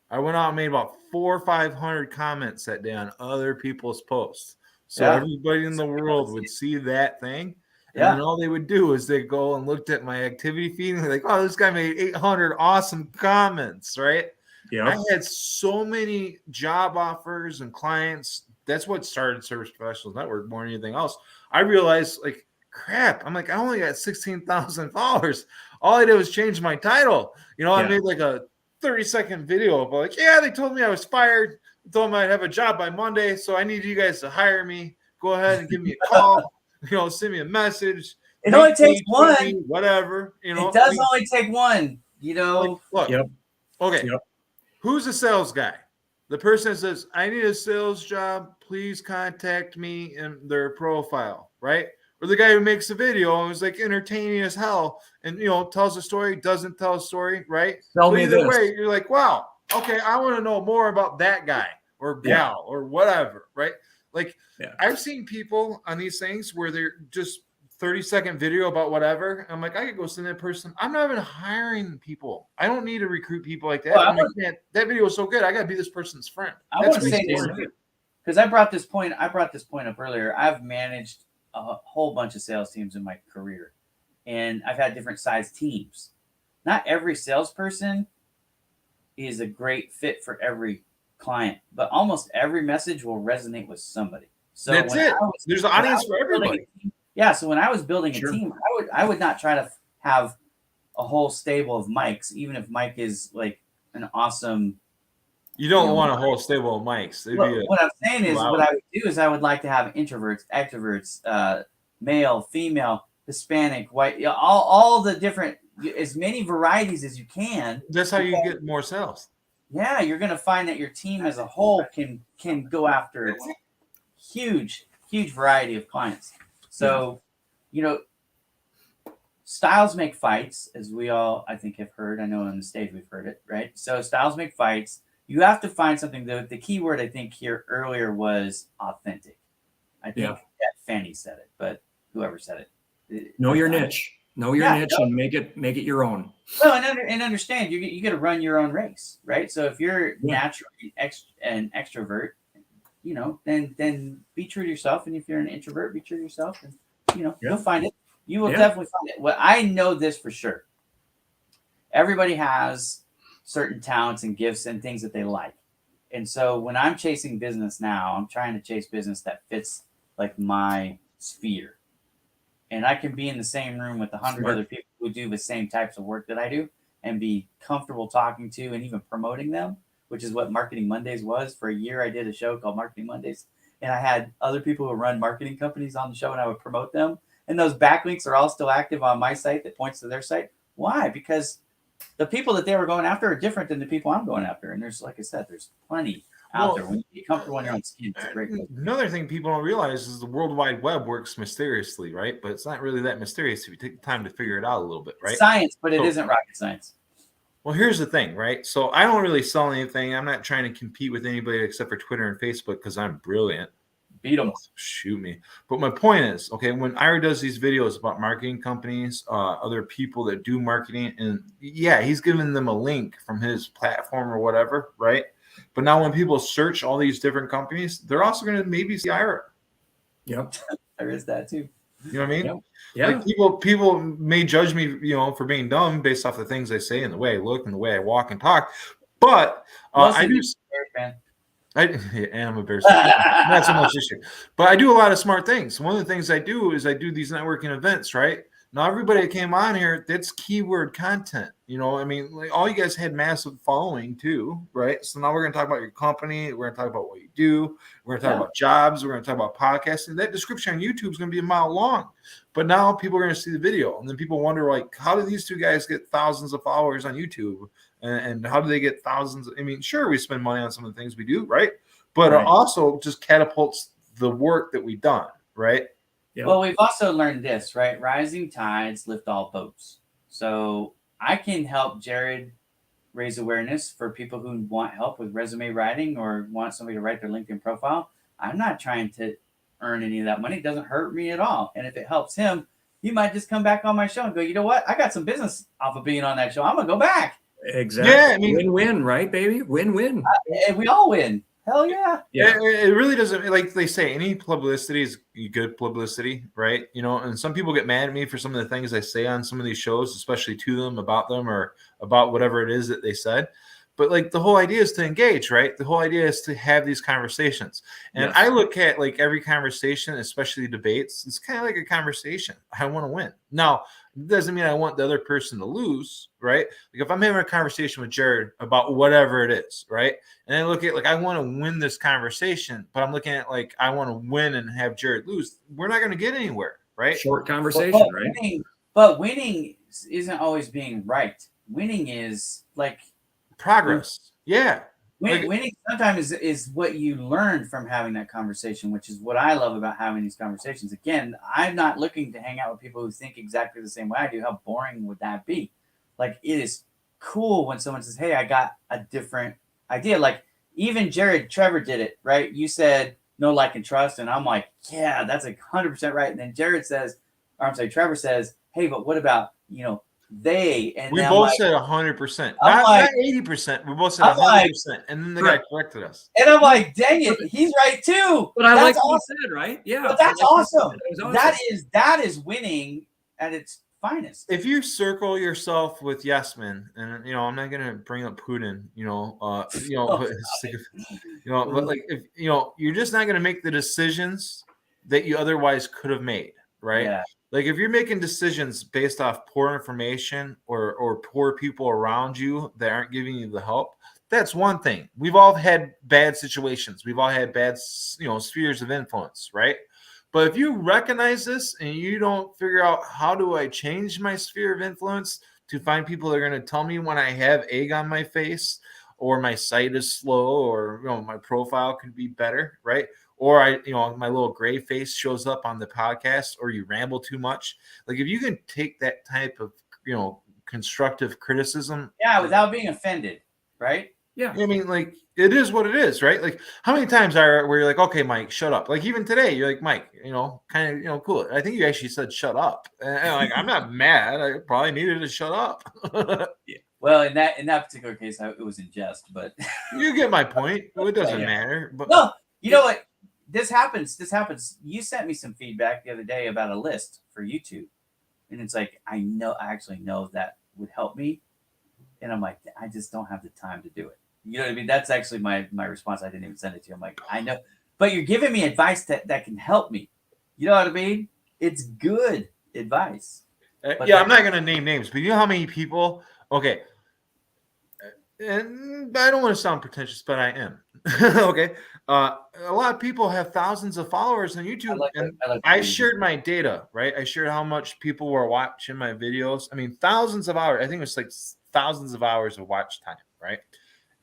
I went out and made about 400 or 500 comments that day on other people's posts. So Yeah. everybody in the world would see that thing. And Yeah. then all they would do is they go and looked at my activity feed and they're like, oh, this guy made 800 awesome comments, right? Yeah. I had so many job offers and clients. That's what started Service Professionals Network more than anything else. I realized, like, crap, I'm like, I only got 16,000 followers. All I did was change my title. You know, I made like a 30-second video of like, yeah, they told me I was fired. They told me I'd have a job by Monday. So I need you guys to hire me. Go ahead and give me a call. You know, send me a message. It only takes one. Whatever. You know, it does only take one. You know, like, look. Yep. Okay. Yep. Who's a sales guy? The person that says, I need a sales job. Please contact me in their profile, right? Or the guy who makes a video and is like entertaining as hell and, you know, tells a story, doesn't tell a story, right? Tell so me either this. way, you're like, wow, okay, I want to know more about that guy or gal or whatever, right? Like, I've seen people on these things where they're just 30-second video about whatever. I'm like, I could go send that person. I'm not even hiring people. I don't need to recruit people like that. Well, I'm like, man, that video is so good. I got to be this person's friend. I want to say this because I brought this point up earlier. I've managed a whole bunch of sales teams in my career, and I've had different size teams. Not every salesperson is a great fit for every client, but almost every message will resonate with somebody. So that's it. There's an audience for everybody. So when I was building a team, I would not try to have a whole stable of mics, even if Mike is like an awesome. You don't want a whole stable of mics. What I'm saying is, what I would do is I would like to have introverts, extroverts, male, female, Hispanic, white, all the different, as many varieties as you can. That's how you get more sales. Yeah, you're going to find that your team as a whole can go after huge variety of clients. So, you know, styles make fights, as we all, I think, have heard. I know on the stage we've heard it, right? So styles make fights. You have to find something. The key word I think here earlier was authentic. I think Fanny said it, but whoever said it. Know your niche. Know your niche and make it your own. Well, and understand you got to run your own race, right? So if you're naturally an extrovert, you know, then be true to yourself. And if you're an introvert, be true to yourself. And, you know, you'll find it. You will definitely find it. Well, I know this for sure. Everybody has certain talents and gifts and things that they like. And so when I'm chasing business now, I'm trying to chase business that fits like my sphere. And I can be in the same room with 100 other people who do the same types of work that I do and be comfortable talking to and even promoting them, which is what Marketing Mondays was. For a year, I did a show called Marketing Mondays. And I had other people who run marketing companies on the show and I would promote them. And those backlinks are all still active on my site that points to their site. Why? Because the people that they were going after are different than the people I'm going after. And there's, like I said, there's plenty out there. When you get comfortable in your own skin, it's a great place. Another thing people don't realize is the World Wide Web works mysteriously, right? But it's not really that mysterious if you take the time to figure it out a little bit, right? Science, but it isn't rocket science. Well, here's the thing, right? So I don't really sell anything. I'm not trying to compete with anybody except for Twitter and Facebook because I'm brilliant. Beat them. Shoot me. But my point is, okay, when Ira does these videos about marketing companies, other people that do marketing, and he's giving them a link from his platform or whatever, right? But now when people search all these different companies, they're also going to maybe see Ira. Yep. There is that too. You know what I mean? Yep. Yeah. Like people may judge me, you know, for being dumb based off the things I say and the way I look and the way I walk and talk. But I do. I'm a Bears fan. Not so much this year, but I do a lot of smart things. One of the things I do is I do these networking events, right? Now, everybody that came on here, that's keyword content. You know, I mean, like all you guys had massive following too, right? So now we're going to talk about your company. We're going to talk about what you do. We're going to talk about jobs. We're going to talk about podcasting. That description on YouTube is going to be a mile long. But now people are going to see the video. And then people wonder, like, how do these two guys get thousands of followers on YouTube? And how do they get thousands? I mean, sure, we spend money on some of the things we do, right? But it also just catapults the work that we've done, right? Yep. Well, we've also learned this, right? Rising tides lift all boats. So I can help Jared raise awareness for people who want help with resume writing or want somebody to write their LinkedIn profile. I'm not trying to earn any of that money. It doesn't hurt me at all. And if it helps him, he might just come back on my show and go, you know what? I got some business off of being on that show. I'm going to go back. Exactly. Yeah, I mean, win-win, right, baby? Win-win. And we all win. Hell yeah. Yeah, it really doesn't, like they say, any publicity is good publicity, right? You know, and some people get mad at me for some of the things I say on some of these shows, especially to them, or about whatever it is that they said. But like the whole idea is to engage, right? The whole idea is to have these conversations. And Yes. I look at like every conversation, especially debates, it's kind of like a conversation. I want to win. Now, it doesn't mean I want the other person to lose, right? Like if I'm having a conversation with Jared about whatever it is, right? And I look at like I want to win this conversation, but I'm looking at like I want to win and have Jared lose. We're not going to get anywhere, right? Short conversation, right? Winning isn't always being right. Winning is like Progress. Yeah. Winning sometimes is what you learn from having that conversation, which is what I love about having these conversations. Again, I'm not looking to hang out with people who think exactly the same way I do. How boring would that be? Like, it is cool when someone says, hey, I got a different idea. Like, even Trevor did it, right? You said no, like, and trust. And I'm like, yeah, that's 100% right. And then Trevor says, hey, but what about, they? And we both both said 100%, not 80%. We both said 100%, and then the guy corrected us. And I'm like, dang it, he's right too. But I like what you said, right? Yeah, but that's awesome. That is winning at its finest. If you circle yourself with yes men, and I'm not gonna bring up Putin, but like if you're just not gonna make the decisions that you otherwise could have made, right? Yeah. Like if you're making decisions based off poor information or poor people around you that aren't giving you the help, that's one thing. We've all had bad situations. We've all had bad, spheres of influence, right? But if you recognize this and you don't figure out how do I change my sphere of influence to find people that are going to tell me when I have egg on my face or my site is slow or my profile could be better, right? Or my little gray face shows up on the podcast, or you ramble too much. Like if you can take that type of constructive criticism, without being offended, right? Yeah, I mean, like it is what it is, right? Like how many times where you're like, okay, Mike, shut up. Like even today, you're like, Mike, kind of, cool. I think you actually said shut up, and like I'm not mad. I probably needed to shut up. Yeah. Well, in that particular case, it was in jest, but you get my point. It doesn't matter. But no, you know what? This happens. You sent me some feedback the other day about a list for YouTube. And it's like, I actually know that would help me. And I'm like, I just don't have the time to do it. You know what I mean? That's actually my response. I didn't even send it to you. I'm like, I know, but you're giving me advice that can help me. You know what I mean? It's good advice. I'm not going to name names, but you know how many people, okay. And I don't want to sound pretentious, but I am. Okay. A lot of people have thousands of followers on YouTube. I shared my data, right? I shared how much people were watching my videos. I mean, thousands of hours. I think it was like thousands of hours of watch time, right?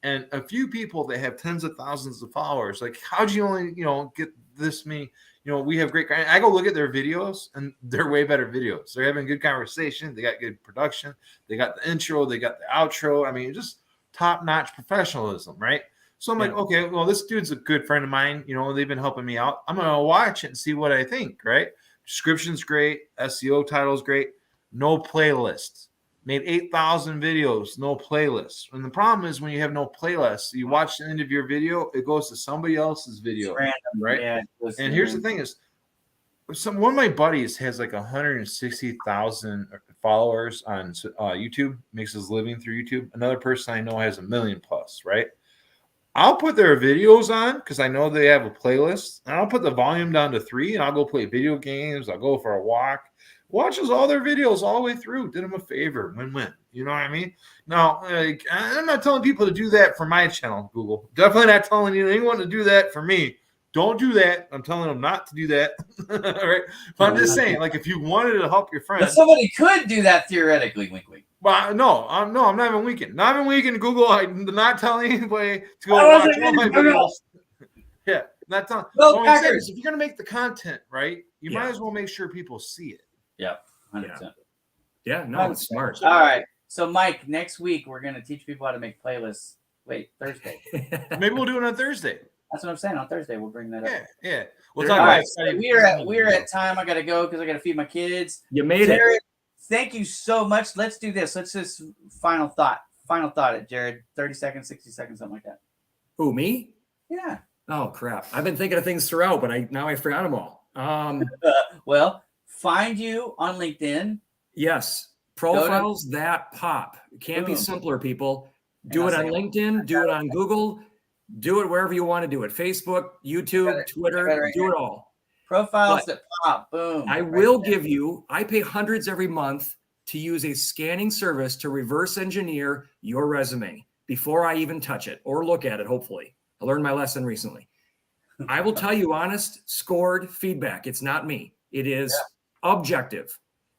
And a few people that have tens of thousands of followers, like how'd you only, get this many? We have great. I go look at their videos, and they're way better videos. They're having good conversation. They got good production. They got the intro. They got the outro. I mean, just top-notch professionalism, right? So I'm like, okay, well, this dude's a good friend of mine. They've been helping me out. I'm gonna watch it and see what I think, right? Description's great, SEO title's great, no playlists. Made 8,000 videos, no playlists. And the problem is when you have no playlists, you watch the end of your video, it goes to somebody else's video, random, right? Yeah, and here's the thing is, one of my buddies has like 160,000 followers on YouTube, makes his living through YouTube. Another person I know has 1 million plus, right? I'll put their videos on because I know they have a playlist, and I'll put the volume down to 3, and I'll go play video games. I'll go for a walk. Watches all their videos all the way through. Did them a favor. Win-win. You know what I mean? Now, like, I'm not telling people to do that for my channel, Google. Definitely not telling anyone to do that for me. Don't do that. I'm telling them not to do that. All right. But I'm just saying, like, if you wanted to help your friends. But somebody could do that theoretically, wink, wink. Well, no, I'm not even winking. Not even winking, Google. I'm not telling anybody to go watch all my videos. Yeah. That's not. Go What I'm saying Packers! is, if you're gonna make the content right, you might Yeah. as well make sure people see it. Yep, 100%. Yeah, no, it's smart. All right. So, Mike, next week we're going to teach people how to make playlists. Wait, Thursday. Maybe we'll do it on Thursday. That's what I'm saying. On Thursday, we'll bring that up. Yeah. We'll There talk you All about right. So we're at time. I got to go because I got to feed my kids. You made it. Jared, thank you so much. Let's do this. Let's just final thought at Jared. 30 seconds, 60 seconds, something like that. Who, me? Yeah. Oh crap! I've been thinking of things throughout, but I forgot them all. Well, find you on LinkedIn. Yes, profiles that pop. It can't be Boom. simpler, people. Do And it I'll on say- LinkedIn. Do it on Google. Do it wherever you want to do it. Facebook, YouTube, got it Twitter. right Do here. it all. Profiles But that pop. Boom. I Right will there. give you. I pay hundreds every month to use a scanning service to reverse engineer your resume before I even touch it or look at it. Hopefully, I learned my lesson recently. I will tell you honest, scored feedback. It's not me. It is objective.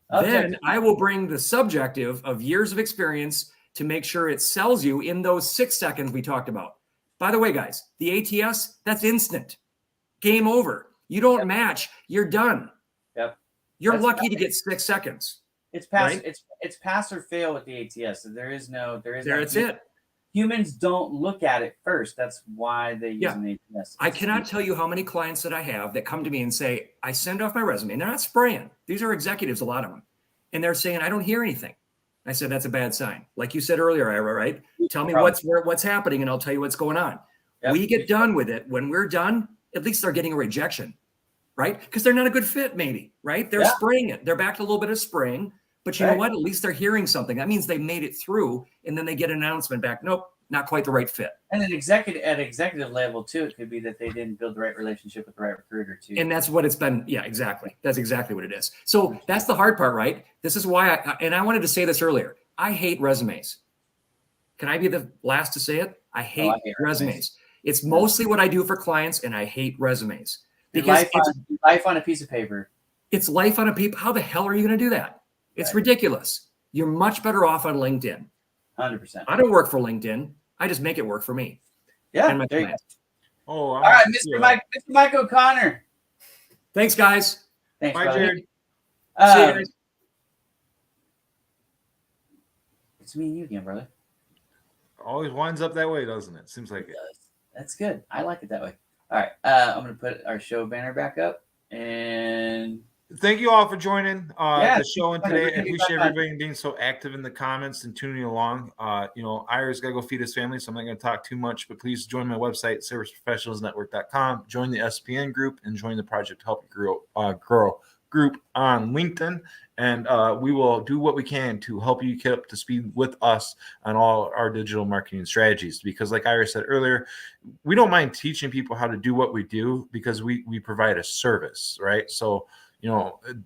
Then Objective. I will bring the subjective of years of experience to make sure it sells you in those 6 seconds we talked about. By the way, guys, the ATS, that's instant. Game over. You don't match, you're done. Yep. You're That's lucky to right. get 6 seconds. It's pass. Right? It's pass or fail with the ATS. So there is no. That's it. Humans don't look at it first. That's why they use an ATS. I cannot tell you how many clients that I have that come to me and say, I send off my resume. And they're not spraying. These are executives, a lot of them. And they're saying, I don't hear anything. I said, that's a bad sign. Like you said earlier, Ira, right? Tell me what's happening and I'll tell you what's going on. Yep. We get done with it. When we're done, at least they're getting a rejection, right? Because they're not a good fit, maybe, right? They're spraying it. They're back to a little bit of spraying. But you know what? At least they're hearing something. That means they made it through. And then they get an announcement back. Nope. Not quite the right fit. And an executive level too, it could be that they didn't build the right relationship with the right recruiter too. And that's what it's been. Yeah, exactly. That's exactly what it is. So that's the hard part, right? This is why I wanted to say this earlier. I hate resumes. Can I be the last to say it? I hate resumes. It's mostly what I do for clients, and I hate resumes. Because life on a piece of paper. It's life on a paper. How the hell are you going to do that? It's ridiculous. You're much better off on LinkedIn. 100%. I don't work for LinkedIn. I just make it work for me. Yeah. And my There you go. clients. Oh, All right, Mr. Mike O'Connor. Thanks, guys. Thanks, Bye, brother. Jared. See you guys. It's me and you again, brother. Always winds up that way, doesn't it? Seems like it. That's good. I like it that way. All right. I'm going to put our show banner back up. And Thank you all for joining the show it's fun. today. We I can be appreciate fun. everybody being so active in the comments and tuning along. Ira's got to go feed his family, so I'm not going to talk too much, but please join my website, serviceprofessionalsnetwork.com. Join the SPN group and join the Project Help You Grow group on LinkedIn. And we will do what we can to help you get up to speed with us on all our digital marketing strategies. Because like Ira said earlier, we don't mind teaching people how to do what we do because we provide a service, right? So,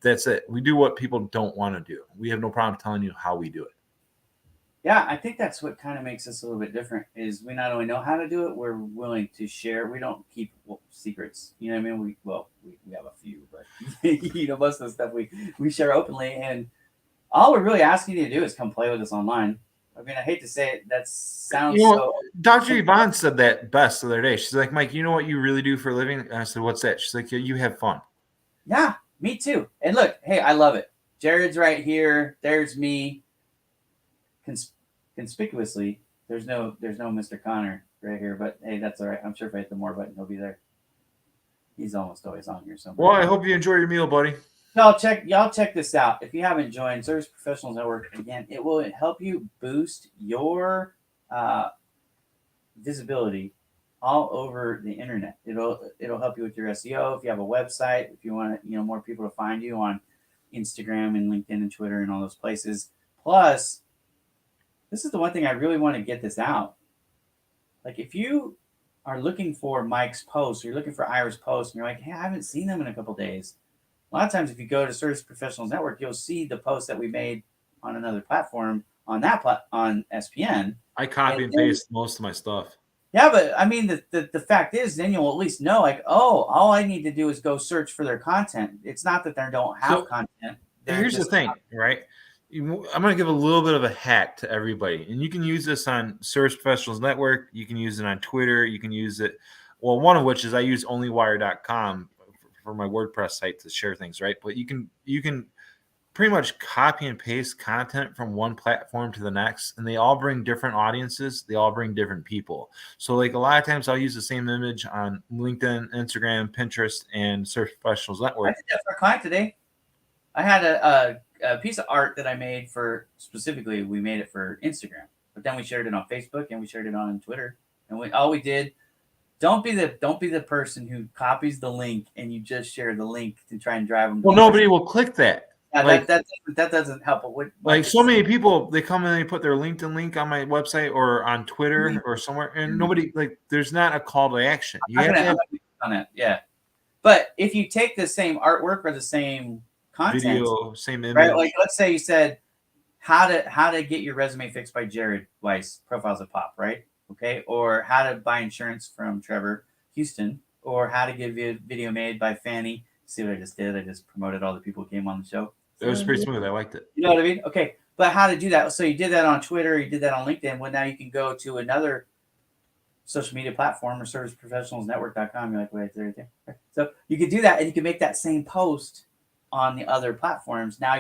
that's it. We do what people don't want to do. We have no problem telling you how we do it. yeah, I think that's what kind of makes us a little bit different is we not only know how to do it, we're willing to share. We don't keep secrets. You know what I mean? We have a few, but most of the stuff we share openly. And all we're really asking you to do is come play with us online. I mean, I hate to say it. That sounds so. Dr. Yvonne said that best the other day. She's like, Mike, you know what you really do for a living? And I said, what's that? She's like, yeah, you have fun. Yeah, me too. And look, hey, I love it. Jared's right here. There's me. Conspicuously, there's no Mr. Connor right here, but hey, that's all right. I'm sure if I hit the more button, he'll be there. He's almost always on here somewhere. Well, I hope you enjoy your meal, buddy. Y'all check this out. If you haven't joined Service Professionals Network, again, it will help you boost your visibility all over the internet. It'll help you with your SEO. If you have a website, if you want more people to find you on Instagram and LinkedIn and Twitter and all those places. Plus, this is the one thing I really want to get this out. Like if you are looking for Mike's posts, or you're looking for Ira's posts, and you're like, hey, I haven't seen them in a couple days. A lot of times if you go to Service Professionals Network, you'll see the posts that we made on another platform on on SPN. I copy and paste most of my stuff. Yeah, but I mean, the fact is, then you'll at least know, like, oh, all I need to do is go search for their content. It's not that they don't have content. Here's the thing, right? I'm going to give a little bit of a hack to everybody. And you can use this on Service Professionals Network. You can use it on Twitter. You can use it Well, one of which is I use onlywire.com for my WordPress site to share things, right? But you can pretty much copy and paste content from one platform to the next, and they all bring different audiences. They all bring different people. So like a lot of times I'll use the same image on LinkedIn, Instagram, Pinterest, and Search Professionals I Network. did that for a client today. I had a piece of art that I made specifically, we made it for Instagram, but then we shared it on Facebook and we shared it on Twitter. And all we did, don't be the person who copies the link and you just share the link to try and drive them. Well, nobody will click that. Yeah, like, that doesn't help. But like so many people, they come and they put their LinkedIn link on my website or on Twitter or somewhere, and nobody, like, there's not a call to action. You have to have on it, yeah. But if you take the same artwork or the same content, video, same image, right? Like, let's say you said how to get your resume fixed by Jared Weiss, Profiles of Pop, right? Okay, or how to buy insurance from Trevor Houston, or how to get a video made by Fanny. See what I just did? I just promoted all the people who came on the show. It was pretty smooth. I liked it. You know what I mean? Okay. But how to do that? So you did that on Twitter, you did that on LinkedIn. Well, now you can go to another social media platform or serviceprofessionalsnetwork.com. You're like, wait, there, there. So you could do that, and you can make that same post on the other platforms. Now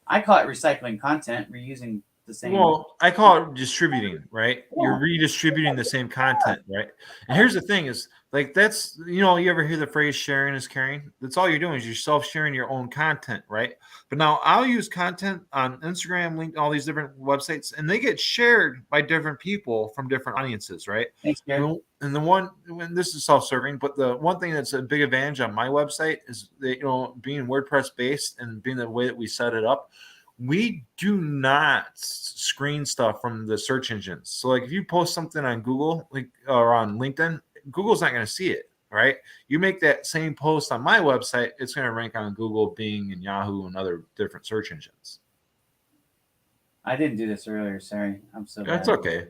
I call it recycling content, reusing the same. Well, I call it distributing, right? Yeah. You're redistributing the same content, right? And here's the thing is, like, that's, you ever hear the phrase sharing is caring? That's all you're doing is you're self-sharing your own content, right? But now I'll use content on Instagram, LinkedIn, all these different websites, and they get shared by different people from different audiences, right? Thanks, Gary. And when this is self-serving, but the one thing that's a big advantage on my website is that, being WordPress based and being the way that we set it up, we do not screen stuff from the search engines. So like if you post something on Google or on LinkedIn, Google's not going to see it, right? You make that same post on my website, it's going to rank on Google, Bing, and Yahoo and other different search engines. I didn't do this earlier. Sorry. I'm so bad. That's okay.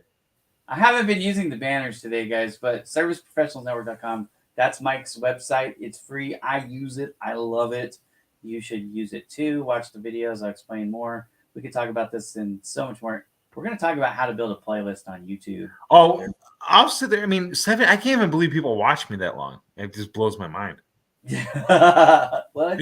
I haven't been using the banners today, guys, but serviceprofessionalsnetwork.com, that's Mike's website. It's free. I use it. I love it. You should use it too. Watch the videos. I'll explain more. We could talk about this and so much more. We're going to talk about how to build a playlist on YouTube. Oh, I'll sit there. I mean, I can't even believe people watch me that long. It just blows my mind. Well,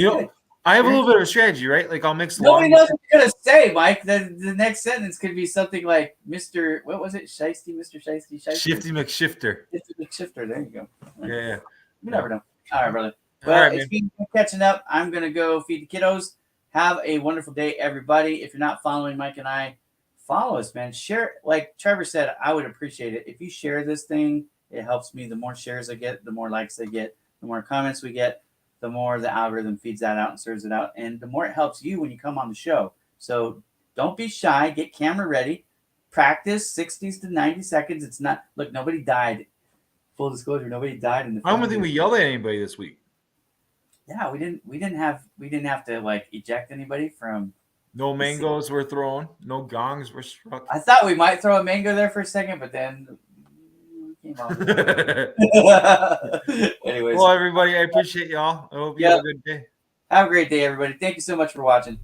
I have a little bit of a strategy, right? Like I'll mix. Nobody knows what you're going to say, Mike. The next sentence could be something like Mr. What was it? Shiesty, Mr. Shiesty, Shifty McShifter. Shifty McShifter. There you go. Yeah. You never know. All right, brother. Well, it's been catching up. I'm going to go feed the kiddos. Have a wonderful day, everybody. If you're not following Mike and I, follow us, man. Share, like Trevor said, I would appreciate it. If you share this thing, it helps me. The more shares I get, the more likes I get, the more comments we get, the more the algorithm feeds that out and serves it out. And the more it helps you when you come on the show. So don't be shy. Get camera ready. Practice 60 to 90 seconds. It's not, look, nobody died. Full disclosure, nobody died in the I don't think we yelled at anybody this week. Yeah, we didn't have to like eject anybody from. No mangoes were thrown. No gongs were struck. I thought we might throw a mango there for a second, but then came off. Anyways, well, everybody, I appreciate y'all. I hope you have a good day. Have a great day, everybody. Thank you so much for watching.